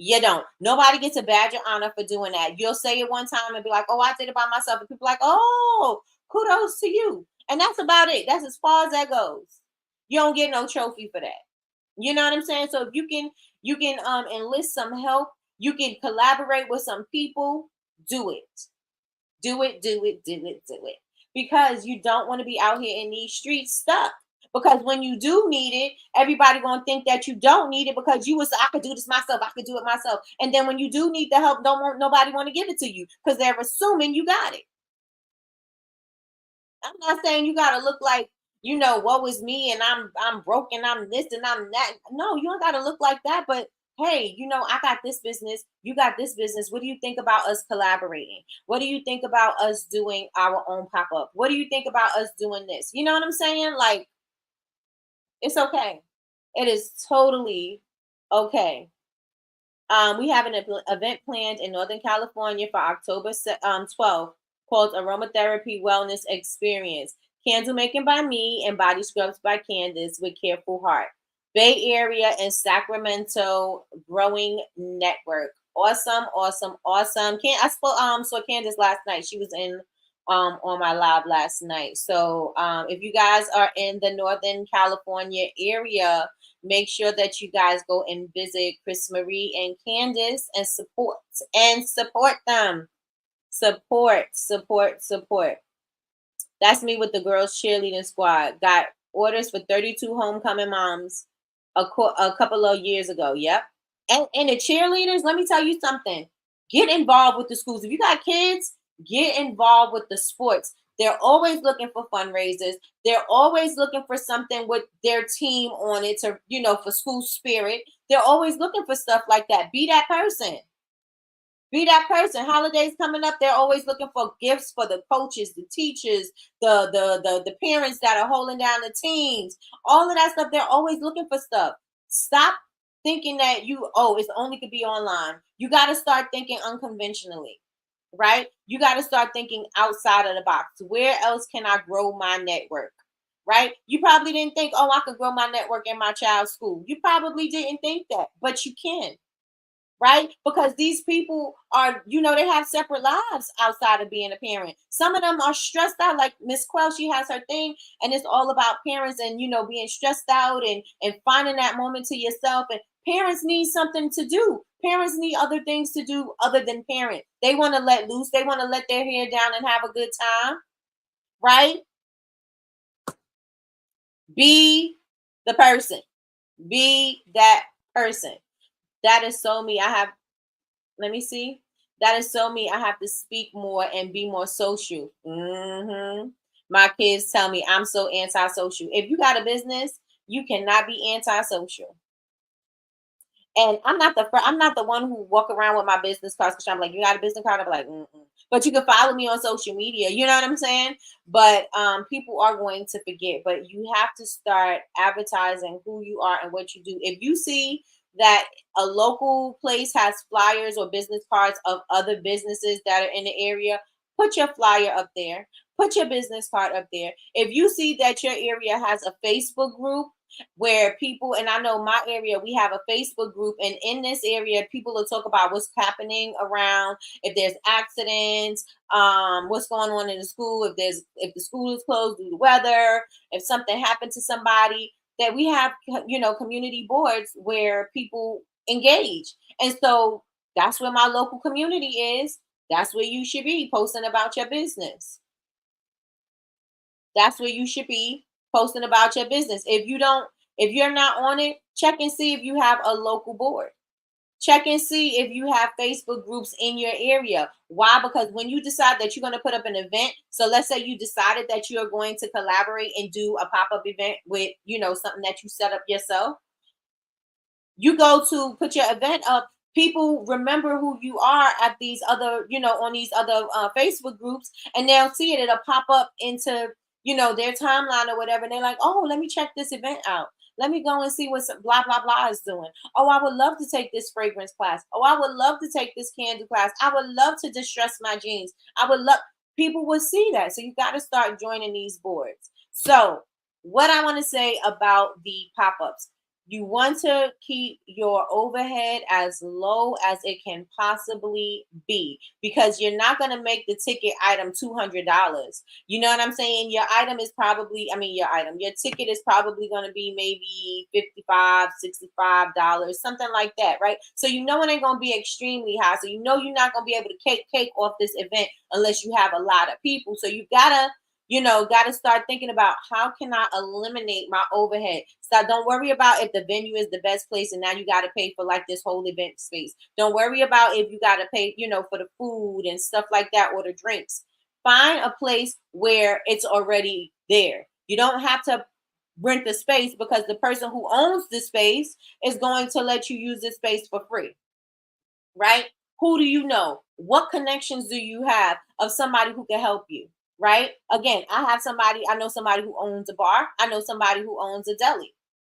You don't. Nobody gets a badge of honor for doing that. You'll say it one time and be like, oh, I did it by myself. And people are like, oh, kudos to you. And that's about it. That's as far as that goes. You don't get no trophy for that. You know what I'm saying? So if you can enlist some help, you can collaborate with some people, do it. Do it, do it, do it, do it. Because you don't want to be out here in these streets stuck. Because when you do need it, everybody gonna think that you don't need it because you was I could do this myself, I could do it myself. And then when you do need the help, don't want nobody want to give it to you because they're assuming you got it. I'm not saying you gotta look like, woe is me and I'm broken, I'm this and I'm that. No, you don't gotta look like that, but hey, I got this business, you got this business. What do you think about us collaborating? What do you think about us doing our own pop-up? What do you think about us doing this? You know what I'm saying? Like, it's okay. It is totally okay. We have an event planned in Northern California for October 12th called Aromatherapy Wellness Experience. Candle making by me and body scrubs by Candace with Careful Heart. Bay Area and Sacramento Growing Network. Awesome, awesome, awesome. I saw Candace last night. She was in on my live last night. So if you guys are in the Northern California area, make sure that you guys go and visit Chris Marie and Candace and support them. Support. That's me with the girls cheerleading squad. Got orders for 32 homecoming moms a couple of years ago. Yep. And the cheerleaders, let me tell you something. Get involved with the schools. If you got kids, get involved with the sports. They're always looking for fundraisers. They're always looking for something with their team on it to, for school spirit. They're always looking for stuff like that. Be that person. Be that person. Holidays coming up, they're always looking for gifts for the coaches, the teachers, the parents that are holding down the teams. All of that stuff, they're always looking for stuff. Stop thinking that it's only could be online. You got to start thinking unconventionally, right? You got to start thinking outside of the box. Where else can I grow my network? Right? You probably didn't think, oh, I could grow my network in my child's school. You probably didn't think that, but you can. Right? Because these people are, they have separate lives outside of being a parent. Some of them are stressed out, like Miss Quell, she has her thing, and it's all about parents and, being stressed out and finding that moment to yourself. And parents need something to do. Parents need other things to do other than parent. They want to let loose. They want to let their hair down and have a good time. Right? Be the person. Be that person. That is so me. Let me see. That is so me. I have to speak more and be more social. My kids tell me I'm so antisocial. If you got a business, you cannot be antisocial. And I'm not the one who walk around with my business cards because I'm like, you got a business card? I'm like, but you can follow me on social media. You know what I'm saying? But people are going to forget. But you have to start advertising who you are and what you do. If you see that a local place has flyers or business cards of other businesses that are in the area, put your flyer up there. Put your business card up there. If you see that your area has a Facebook group, where people, and I know my area, we have a Facebook group, and in this area, people will talk about what's happening around, if there's accidents, what's going on in the school, if the school is closed due to weather, if something happened to somebody, that we have, community boards where people engage. And so that's where my local community is. That's where you should be posting about your business. That's where you should be posting about your business. If you're not on it, check and see if you have a local board. Check and see if you have Facebook groups in your area. Why? Because when you decide that you're going to put up an event, so let's say you decided that you're going to collaborate and do a pop-up event with, something that you set up yourself. You go to put your event up, people remember who you are at these other, on these other Facebook groups, and they'll see it. It'll pop up into, their timeline or whatever. And they're like, oh, let me check this event out. Let me go and see what blah, blah, blah is doing. Oh, I would love to take this fragrance class. Oh, I would love to take this candle class. I would love to distress my jeans. People will see that. So you got to start joining these boards. So what I want to say about the pop-ups, You want to keep your overhead as low as it can possibly be, because you're not going to make the ticket item $200. You know what I'm saying? Your item is probably, your ticket is probably going to be maybe $55, $65, something like that, right? So you know it ain't going to be extremely high. So you know you're not going to be able to cake off this event unless you have a lot of people. So you got to start thinking about, how can I eliminate my overhead? So don't worry about if the venue is the best place and now you got to pay for like this whole event space. Don't worry about if you got to pay, for the food and stuff like that, or the drinks. Find a place where it's already there. You don't have to rent the space, because the person who owns the space is going to let you use the space for free, right? Who do you know? What connections do you have of somebody who can help you, right? Again, I know somebody who owns a bar. I know somebody who owns a deli,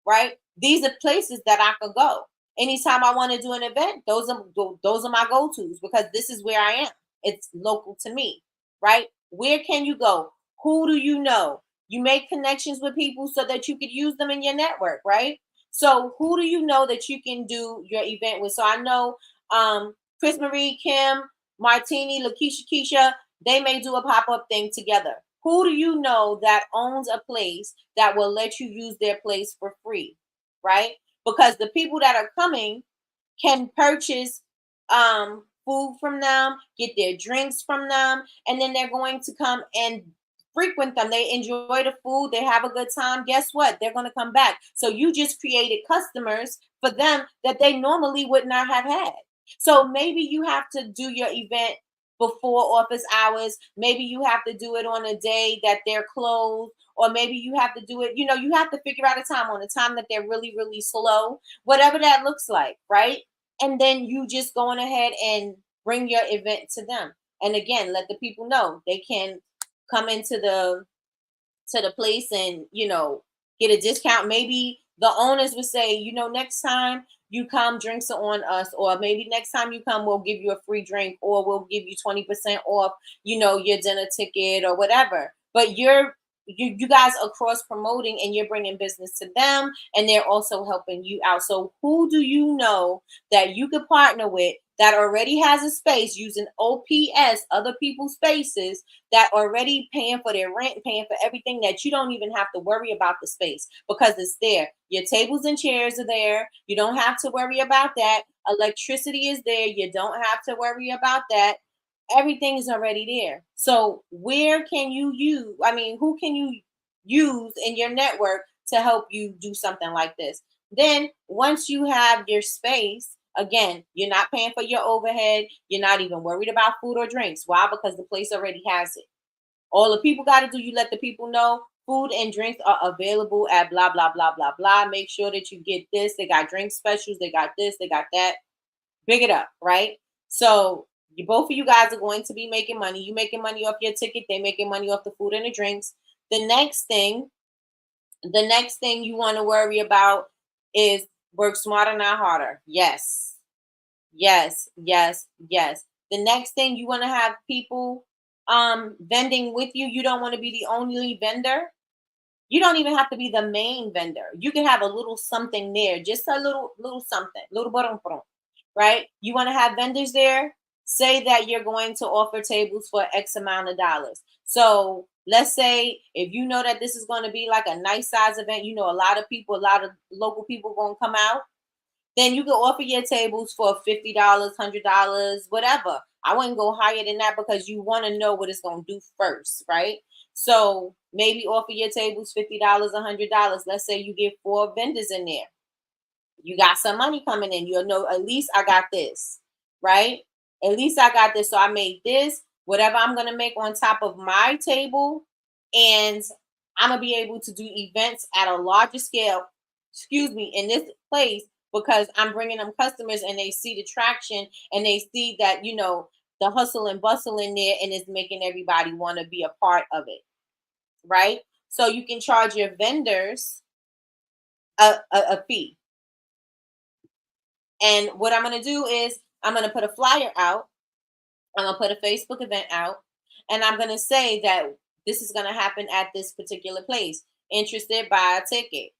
right? These are places that I could go. Anytime I want to do an event, those are my go-tos, because this is where I am. It's local to me, right? Where can you go? Who do you know? You make connections with people so that you could use them in your network, right? So who do you know that you can do your event with? So I know Chris Marie, Kim, Martini, Lakeisha, Keisha, they may do a pop-up thing together. Who do you know that owns a place that will let you use their place for free, right? Because the people that are coming can purchase food from them, get their drinks from them, and then they're going to come and frequent them. They enjoy the food, they have a good time. Guess what? They're going to come back. So you just created customers for them that they normally would not have had. So maybe you have to do your event before office hours. Maybe you have to do it on a day that they're closed, or maybe you have to do it, you have to figure out a time, on a time that they're really, really slow, whatever that looks like, right? And then you just going ahead and bring your event to them. And again, let the people know they can come into the place and get a discount. Maybe the owners would say, next time you come, drinks are on us, or maybe next time you come, we'll give you a free drink, or we'll give you 20% off, your dinner ticket or whatever. But you guys are cross promoting, and you're bringing business to them, and they're also helping you out. So who do you know that you could partner with that already has a space using OPS, other people's spaces, that already paying for their rent, paying for everything, that you don't even have to worry about the space because it's there. Your tables and chairs are there. You don't have to worry about that. Electricity is there. You don't have to worry about that. Everything is already there. So where can you use, who can you use in your network to help you do something like this? Then once you have your space, again, you're not paying for your overhead. You're not even worried about food or drinks. Why? Because the place already has it. All the people got to do, you let the people know food and drinks are available at blah, blah, blah, blah, blah. Make sure that you get this. They got drink specials. They got this. They got that. Big it up, right? So both of you guys are going to be making money. You making money off your ticket. They making money off the food and the drinks. The next thing you want to worry about is work smarter, not harder. Yes. Yes, yes, yes. The next thing, you want to have people vending with you. You don't want to be the only vendor. You don't even have to be the main vendor. You can have a little something there, just a little something, little bottom, right? You want to have vendors there. Say that you're going to offer tables for X amount of dollars. So let's say if you know that this is going to be like a nice size event, a lot of local people going to come out, then you can offer your tables for $50, $100, whatever. I wouldn't go higher than that, because you want to know what it's going to do first, right? So maybe offer your tables $50, $100. Let's say you get 4 vendors in there. You got some money coming in. You'll know, at least I got this, right? At least I got this. So I made this, whatever I'm going to make on top of my table. And I'm going to be able to do events at a larger scale, in this place, because I'm bringing them customers, and they see the traction, and they see that, the hustle and bustle in there, and it's making everybody want to be a part of it, right? So you can charge your vendors a fee. And what I'm going to do is I'm going to put a flyer out. I'm going to put a Facebook event out, and I'm going to say that this is going to happen at this particular place. Interested, buy a ticket.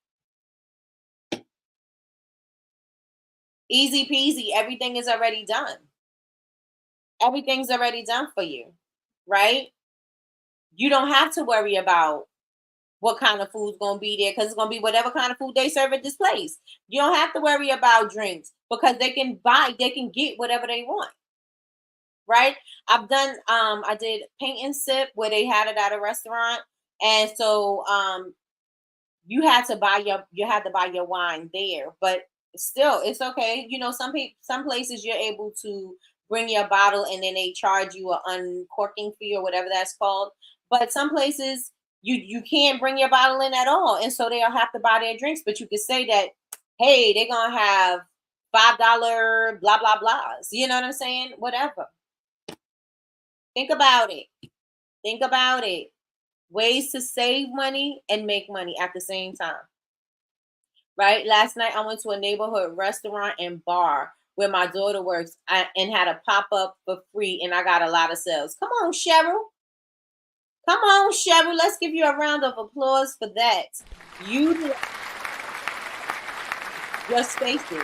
Easy peasy. Everything is already done. Everything's already done for you, right? You don't have to worry about what kind of food's gonna be there because it's gonna be whatever kind of food they serve at this place. You don't have to worry about drinks because they can get whatever they want, right? I did paint and sip where they had it at a restaurant. And so you had to buy your wine there, but still it's okay. Some places you're able to bring your bottle and then they charge you a uncorking fee or whatever that's called. But some places you can't bring your bottle in at all, and so they'll have to buy their drinks. But you could say that, hey, they're gonna have $5 blah blah blahs. You know what I'm saying? Whatever. Think about it. Think about it. Ways to save money and make money at the same time. Right? Last night I went to a neighborhood restaurant and bar where my daughter works and had a pop up for free, and I got a lot of sales. Come on, Cheryl. Come on, Cheryl. Let's give you a round of applause for that. You your spaces.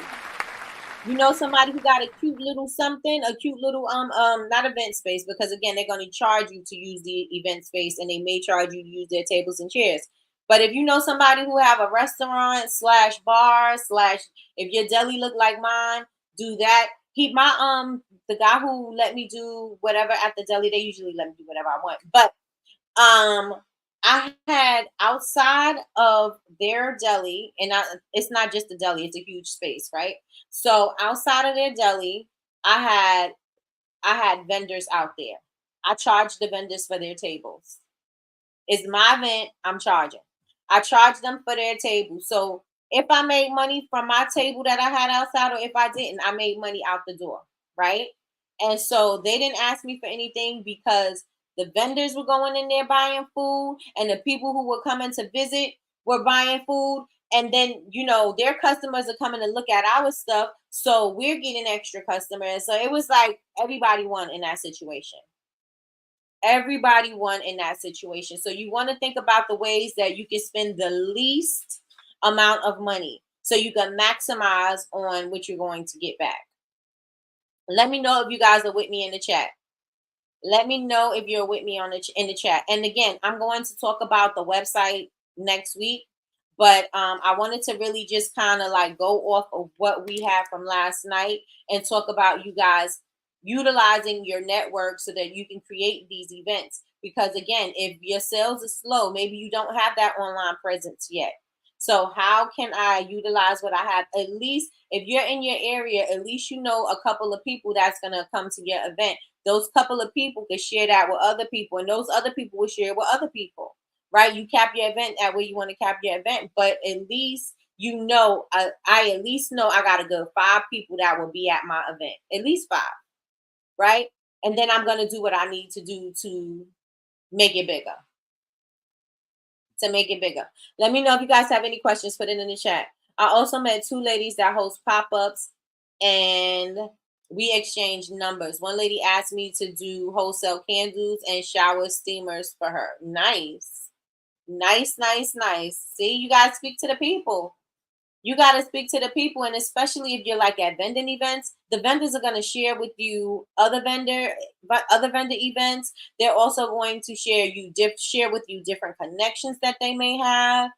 You know somebody who got a cute little something, a cute little not event space, because again they're going to charge you to use the event space and they may charge you to use their tables and chairs. But if you know somebody who have a restaurant slash bar slash, if your deli look like mine, do that. The guy who let me do whatever at the deli, they usually let me do whatever I want. But I had outside of their deli, and it's not just a deli, it's a huge space, right? So outside of their deli, I had I had vendors out there. I charged the vendors for their tables. It's my event, I'm charging. I charged them for their table. So if I made money from my table that I had outside, or if I didn't, I made money out the door, right? And so they didn't ask me for anything because the vendors were going in there buying food, and the people who were coming to visit were buying food. And then, their customers are coming to look at our stuff. So we're getting extra customers. So it was like everybody won in that situation. Everybody won in that situation. So you want to think about the ways that you can spend the least amount of money so you can maximize on what you're going to get back. Let me know if you guys are with me in the chat. Let me know if you're with me in the chat. And again, I'm going to talk about the website next week, but I wanted to really just kind of like go off of what we had from last night and talk about you guys utilizing your network so that you can create these events. Because again, if your sales are slow, maybe you don't have that online presence yet. So how can I utilize what I have? At least if you're in your area, at least you know a couple of people that's going to come to your event. Those couple of people can share that with other people, and those other people will share with other people, right? You cap your event at where you want to cap your event, but at least I at least know I got to go 5 people that will be at my event, at least 5, right? And then I'm going to do what I need to do to make it bigger. Let me know if you guys have any questions. Put it in the chat. I also met 2 ladies that host pop-ups, and we exchanged numbers. One lady asked me to do wholesale candles and shower steamers for her. Nice. Nice, nice, nice. See, you guys speak to the people. You got to speak to the people, and especially if you're like at vending events, the vendors are going to share with you other vendor events. They're also going to share with you different connections that they may have.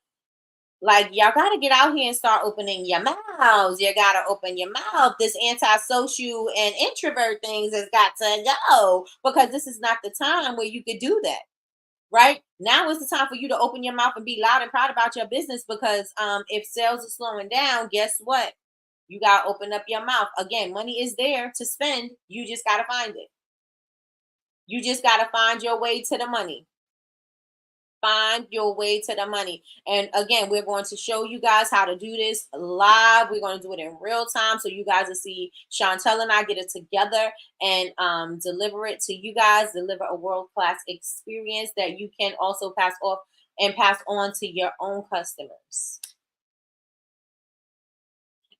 Like, y'all got to get out here and start opening your mouths. You got to open your mouth. This antisocial and introvert things has got to go, because this is not the time where you could do that. Right now is the time for you to open your mouth and be loud and proud about your business, because if sales are slowing down, guess what? You got to open up your mouth. Again, money is there to spend. You just got to find it. You just got to find your way to the money. Find your way to the money. And again, we're going to show you guys how to do this live. We're going to do it in real time, so you guys will see Chantel and I get it together and deliver it to you guys. Deliver a world-class experience that you can also pass on to your own customers.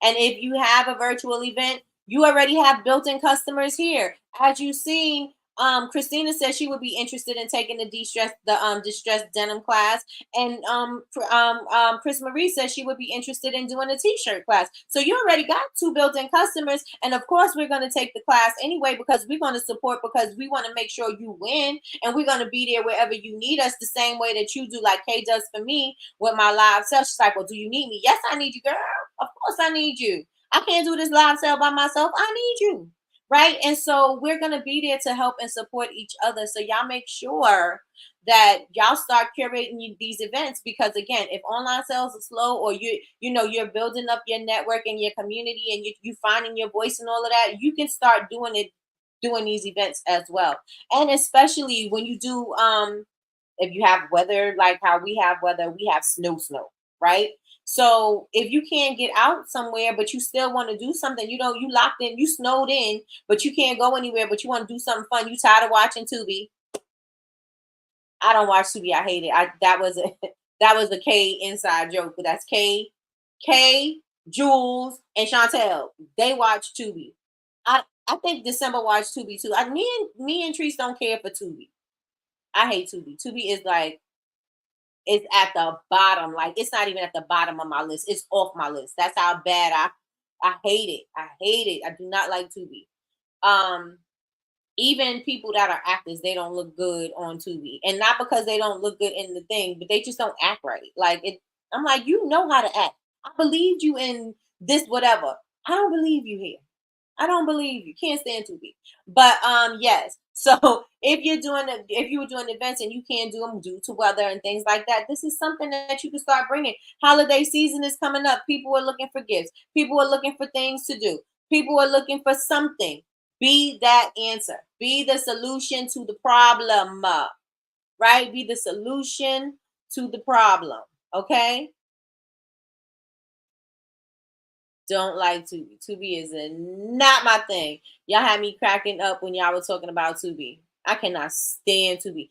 And if you have a virtual event, you already have built-in customers here. As you've seen, Christina said she would be interested in taking the distressed denim class, and Chris Marie says she would be interested in doing a t-shirt class. So you already got two built-in customers, and of course we're going to take the class anyway because we're going to support, because we want to make sure you win, and we're going to be there wherever you need us, the same way that you do, like Kay does for me with my live sale. She's like, well, do you need me? Yes, I need you, girl. Of course I need you. I can't do this live sale by myself. I need you. Right. And so we're going to be there to help and support each other. So y'all make sure that y'all start curating these events, because again, if online sales are slow, or you're building up your network and your community, and you finding your voice and all of that, you can start doing these events as well. And especially when you do, if you have weather like how we have weather, we have snow, right? So if you can't get out somewhere, but you still want to do something, you locked in, you snowed in, but you can't go anywhere, but you want to do something fun. You tired of watching Tubi? I don't watch Tubi. I hate it. That was a that was a K inside joke, but that's K, Jules, and Chantel. They watch Tubi. I think December watched Tubi too. Me and Treese don't care for Tubi. I hate Tubi. Tubi is like, it's at the bottom. Like, it's not even at the bottom of my list. It's off my list. That's how bad I hate it. I hate it. I do not like Tubi. Um, Even people that are actors, they don't look good on Tubi, and not because they don't look good in the thing, but they just don't act right. Like it, I'm like, you know how to act. I believed you in this, whatever. I don't believe you here. I don't believe you. Can't stand Tubi. But yes. So if you were doing events and you can't do them due to weather and things like that, this is something that you can start bringing. Holiday season is coming up. People are looking for gifts. People are looking for things to do. People are looking for something. Be that answer. Be the solution to the problem. Right? Be the solution to the problem. Okay? Don't like Tubi. Tubi is not my thing. Y'all had me cracking up when y'all were talking about Tubi. I cannot stand Tubi.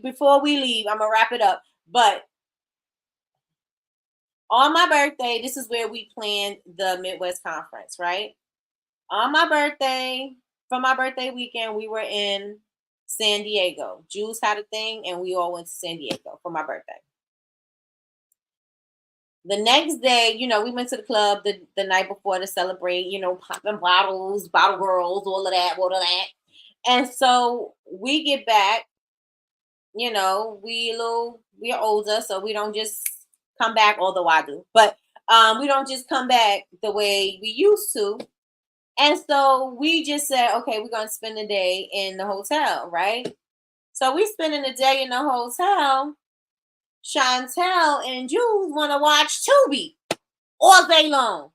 Before we leave, I'm gonna wrap it up. But on my birthday, this is where we planned the Midwest Conference, right? On my birthday, for my birthday weekend, we were in San Diego. Jules had a thing, and we all went to San Diego for my birthday. The next day, we went to the club the night before to celebrate, popping bottles, bottle girls, all of that. And so we get back, we're older, so we don't just come back, although I do, but we don't just come back the way we used to. And so we just said, okay, we're gonna spend the day in the hotel, right? So we spending the day in the hotel. Chantel and Jules want to watch Tubi all day long.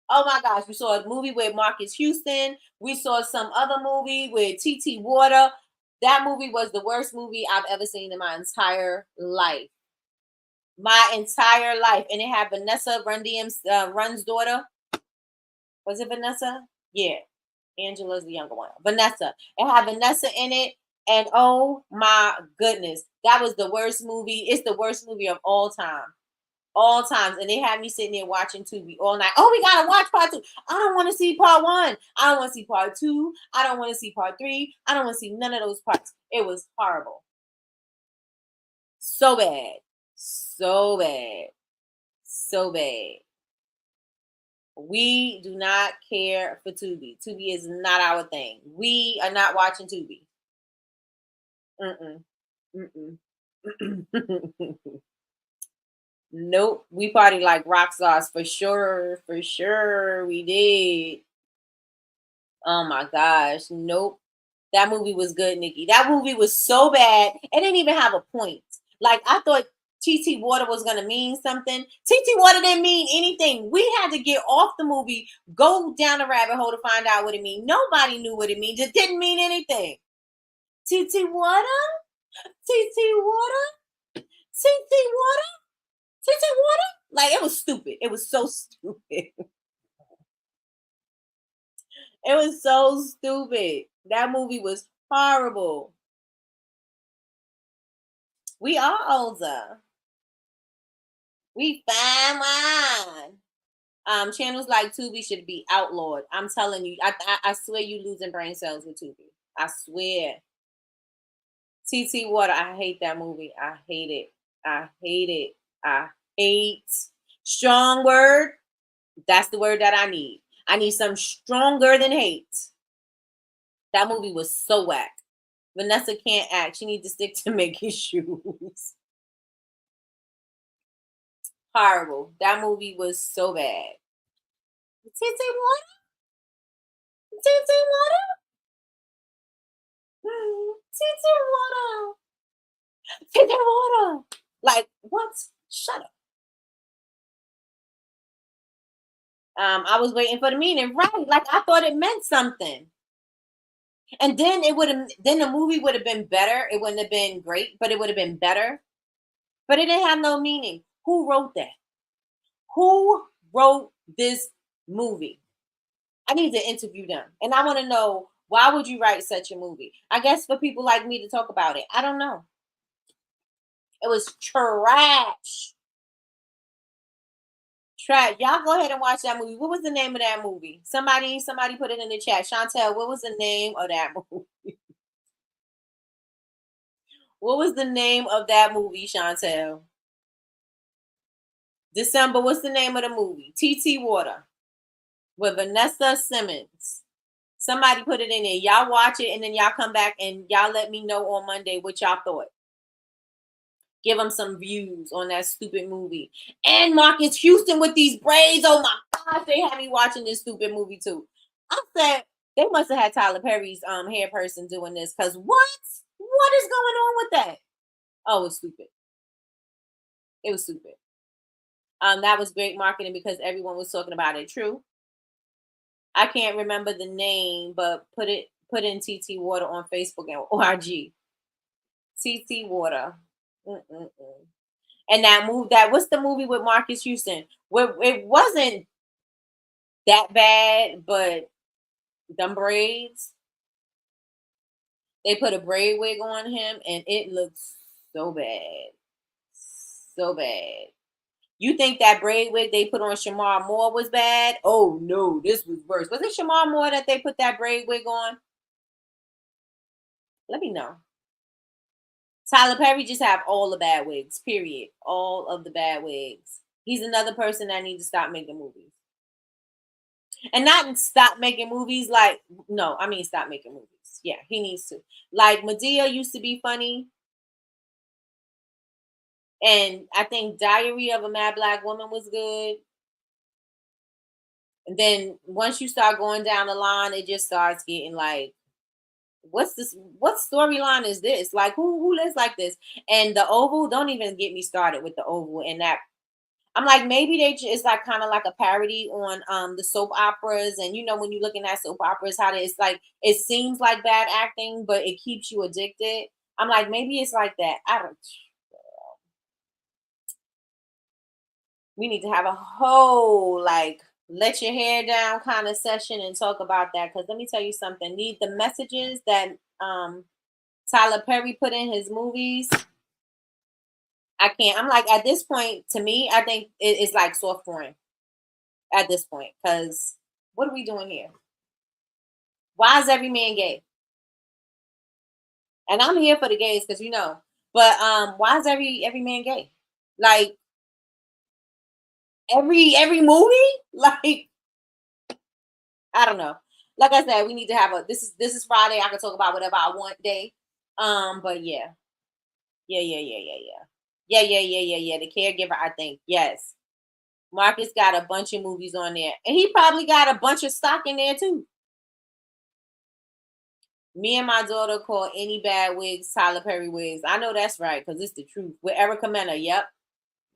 Oh my gosh, we saw a movie with Marcus Houston. We saw some other movie with TT Water. That movie was the worst movie I've ever seen in my entire life. My entire life. And it had Vanessa Run's daughter. Was it Vanessa? Yeah. Angela's the younger one. Vanessa. It had Vanessa in it. And oh my goodness, that was the worst movie. It's the worst movie of all time. All times. And they had me sitting there watching Tubi all night. Oh, we gotta watch part 2. I don't want to see part 1. I don't want to see part 2. I don't want to see part 3. I don't want to see none of those parts. It was horrible. So bad. So bad. So bad. We do not care for Tubi. Tubi is not our thing. We are not watching Tubi. Mm-mm. Mm-mm. Nope. We party like rock stars for sure. For sure we did. Oh my gosh. Nope. That movie was good, Nikki. That movie was so bad. It didn't even have a point. Like, I thought TT Water was going to mean something. TT Water didn't mean anything. We had to get off the movie, go down the rabbit hole to find out what it means. Nobody knew what it means. It didn't mean anything. TT Water? TT Water? TT Water? TT Water? Like, it was stupid. It was so stupid. It was so stupid. That movie was horrible. We are older. We fine wine. Channels like Tubi should be outlawed. I'm telling you, I swear you losing brain cells with Tubi. I swear. TT Water. I hate that movie. I hate it. I hate it. I hate. Strong word. That's the word that I need. I need something stronger than hate. That movie was so whack. Vanessa can't act. She needs to stick to making shoes. Horrible. That movie was so bad. TT Water? TT Water? TT Water. TT Water. Like, what? Shut up. I was waiting for the meaning, right? Like I thought it meant something. And then it would have then the movie would have been better. It wouldn't have been great, but it would have been better. But it didn't have no meaning. Who wrote that? Who wrote this movie? I need to interview them. And I want to know, why would you write such a movie? I guess for people like me to talk about it. I don't know. It was trash. Trash. Y'all go ahead and watch that movie. What was the name of that movie? Somebody put it in the chat. Chantel, what was the name of that movie? What was the name of that movie, Chantel? December, what's the name of the movie? TT Water with Vanessa Simmons. Somebody put it in there. Y'all watch it and then y'all come back and y'all let me know on Monday what y'all thought. Give them some views on that stupid movie. And Marcus Houston with these braids. Oh my gosh, they had me watching this stupid movie too. I said they must have had Tyler Perry's hair person doing this, because what? What is going on with that? Oh, it's stupid. It was stupid. That was great marketing because everyone was talking about it. True. I can't remember the name, but put in TT Water on Facebook and ORG. TT Water. Mm-mm-mm. And what's the movie with Marcus Houston? Where it wasn't that bad, but them braids, they put a braid wig on him and it looks so bad. So bad. You think that braid wig they put on Shamar Moore was bad? Oh no, this was worse. Was it Shamar Moore that they put that braid wig on? Let me know. Tyler Perry just have all the bad wigs, period. All of the bad wigs. He's another person that needs to stop making movies. And not stop making movies like, no, I mean stop making movies. Yeah, he needs to. Like Medea used to be funny. And I think Diary of a Mad Black Woman was good. And then once you start going down the line, it just starts getting like, what's this? What storyline is this? Like who lives like this? And the Oval, don't even get me started with the Oval and that. I'm like, maybe it's like kind of like a parody on the soap operas. And you know, when you're looking at soap operas, how it's like it seems like bad acting, but it keeps you addicted. I'm like, maybe it's like that. I don't. We need to have a whole like let your hair down kind of session and talk about that. Because let me tell you something. Need the messages that Tyler Perry put in his movies. I can't. I'm like, at this point, to me, I think it's like soft porn at this point. Because what are we doing here? Why is every man gay? And I'm here for the gays because you know. But why is every man gay? Like every movie? Like I don't know. Like I said, we need to have a this is Friday. I can talk about whatever I want day. But yeah. Yeah. The caregiver, I think. Yes. Marcus got a bunch of movies on there. And he probably got a bunch of stock in there too. Me and my daughter call any bad wigs Tyler Perry wigs. I know that's right, because it's the truth. With Erica Mena. Yep.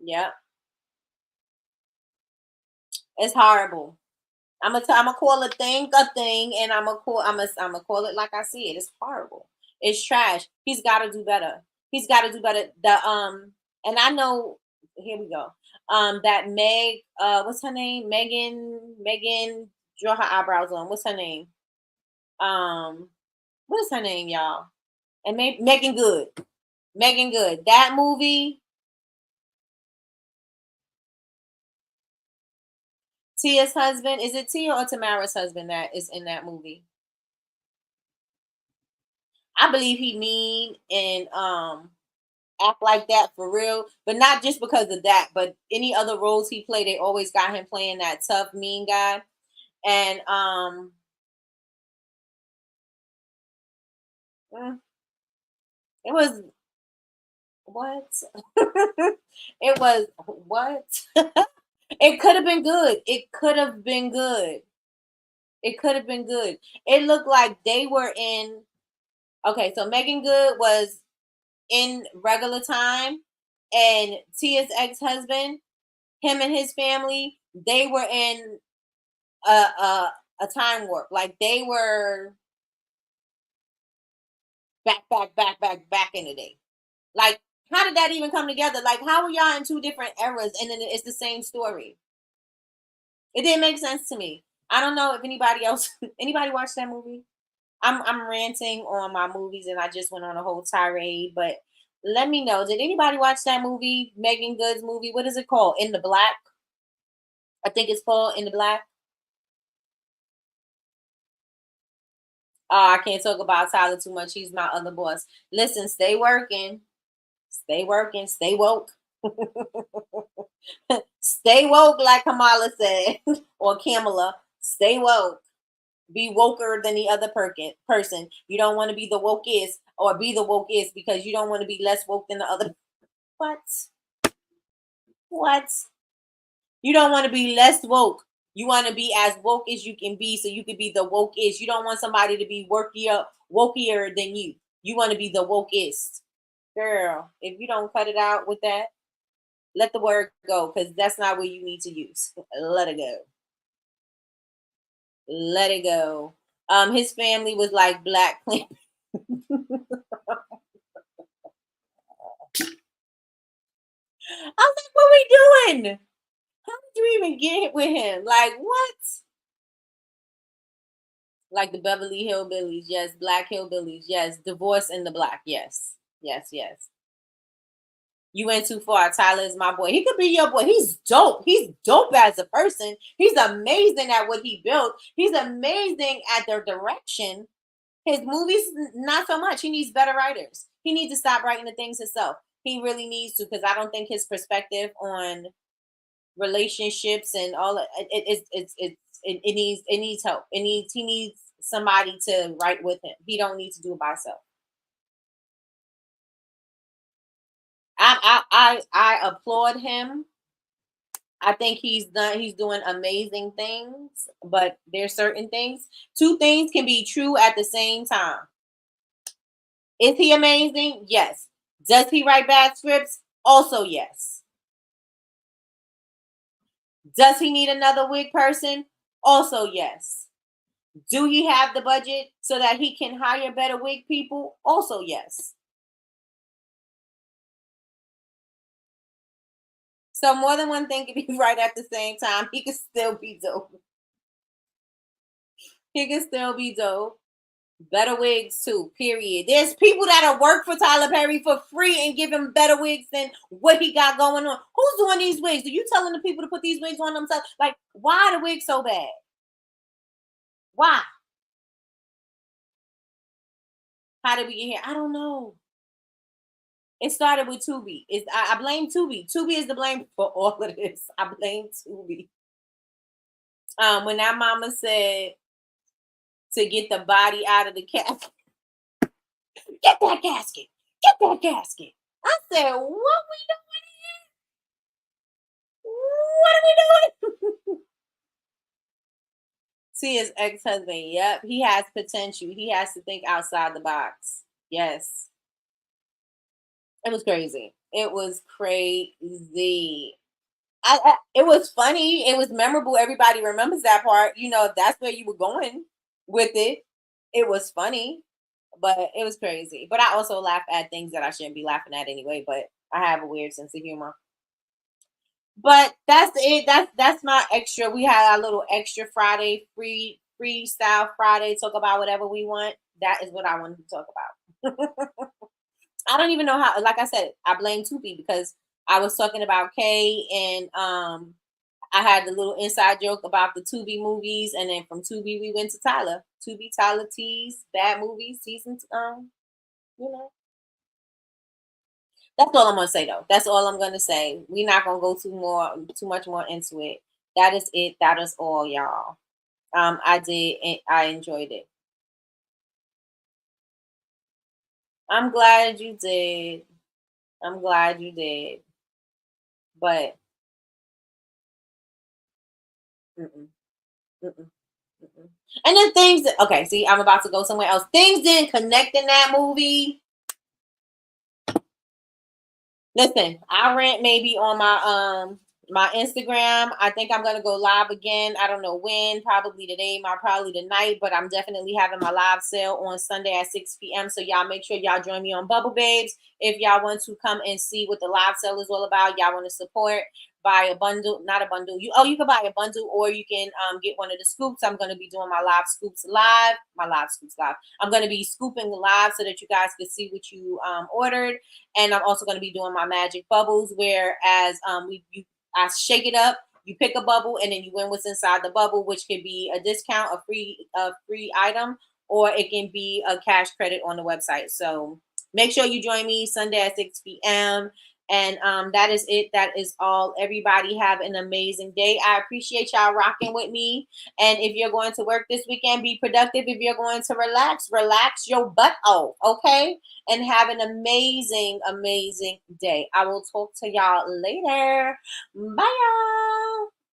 Yep. It's horrible. I'm gonna call a thing, and I'm gonna call it like I see it. It's horrible. It's trash. He's got to do better. He's got to do better. And I know. Here we go. That what's her name? Megan, draw her eyebrows on. What's her name? What is her name, y'all? And Megan Good. Megan Good. That movie. Tia's husband. Is it Tia or Tamara's husband that is in that movie? I believe he mean and act like that for real, but not just because of that, but any other roles he played, they always got him playing that tough, mean guy. And mm, it was what? It was what? It could have been good. It could have been good. It could have been good. It looked like they were in. Okay, so Megan Good was in regular time, and Tia's ex-husband, him and his family, they were in a time warp. Like they were back in the day. Like, how did that even come together? Like, how are y'all in two different eras and then it's the same story? It didn't make sense to me. I don't know if anybody else anybody watched that movie. I'm ranting on my movies and I just went on a whole tirade, but let me know. Did anybody watch that movie? Megan Good's movie. What is it called? In the Black? I think it's called In the Black. I can't talk about Tyler too much. He's my other boss. Listen, stay working. Stay working. Stay woke. Stay woke, like Kamala said, or Kamala. Stay woke. Be woker than the other person. You don't want to be the wokest or be the wokest because you don't want to be less woke than the other. What? What? You don't want to be less woke. You want to be as woke as you can be so you can be the wokest. You don't want somebody to be wokier than you. You want to be the wokest. Girl, if you don't cut it out with that, let the word go because that's not what you need to use. Let it go. Let it go. His family was like Black I was like, what we doing? How did you even get with him? Like what? Like the Beverly Hillbillies, yes. Black Hillbillies, yes. Divorce in the Black, yes. Yes, yes. You went too far. Tyler is my boy. He could be your boy. He's dope. He's dope as a person. He's amazing at what he built. He's amazing at their direction. His movies, not so much. He needs better writers. He needs to stop writing the things himself. He really needs to because I don't think his perspective on relationships and all it needs help. He needs somebody to write with him. He don't need to do it by himself. I applaud him. I think he's doing amazing things, but there's certain things. Two things can be true at the same time. Is he amazing? Yes. Does he write bad scripts? Also yes. Does he need another wig person? Also yes. Do he have the budget so that he can hire better wig people? Also yes. So more than one thing can be right at the same time. He can still be dope. He can still be dope. Better wigs too. Period. There's people that'll work for Tyler Perry for free and give him better wigs than what he got going on. Who's doing these wigs? Are you telling the people to put these wigs on themselves? Like, why the wigs so bad? Why? How did we get here? I don't know. It started with Tubi. I blame Tubi. Tubi is the blame for all of this. I blame Tubi. When that mama said to get the body out of the casket, get that casket, get that casket. I said, what we doing here? What are we doing? See his ex-husband. Yep, he has potential. He has to think outside the box. Yes, it was crazy. It was crazy. It was funny. It was memorable. Everybody remembers that part. You know, if that's where you were going with it. It was funny, but it was crazy. But I also laugh at things that I shouldn't be laughing at anyway. But I have a weird sense of humor. But that's it. That's my extra. We had our little extra Friday, freestyle Friday. Talk about whatever we want. That is what I wanted to talk about. I don't even know how. Like I said, I blame Tupi because I was talking about Kay and I had the little inside joke about the Tubi movies, and then from Tubi we went to Tyler. Tubi, Tyler T's Bad Movies season. You know, that's all I'm gonna say though. That's all I'm gonna say. We're not gonna go too much more into it. That is it. That is all, y'all. I did. I enjoyed it. I'm glad you did. I'm glad you did. But mm-mm, mm-mm, mm-mm. And then things. Okay, see, I'm about to go somewhere else. Things didn't connect in that movie. Listen, I rant maybe on my Instagram. I think I'm gonna go live again. I don't know when, probably today, probably tonight, but I'm definitely having my live sale on Sunday at 6 p.m. So y'all make sure y'all join me on Bubble Babes. If y'all want to come and see what the live sale is all about, y'all want to support, buy a bundle, not a bundle. You can buy a bundle or you can get one of the scoops. I'm gonna be doing my live scoops live, my live scoops live. I'm gonna be scooping live so that you guys can see what you ordered. And I'm also going to be doing my magic bubbles, whereas I shake it up, you pick a bubble, and then you win what's inside the bubble, which could be a discount, a free item, or it can be a cash credit on the website. So make sure you join me Sunday at 6 p.m. And that is it. That is all. Everybody have an amazing day. I appreciate y'all rocking with me. And if you're going to work this weekend, be productive. If you're going to relax your butt off. Okay. And have an amazing, amazing day. I will talk to y'all later. Bye, y'all.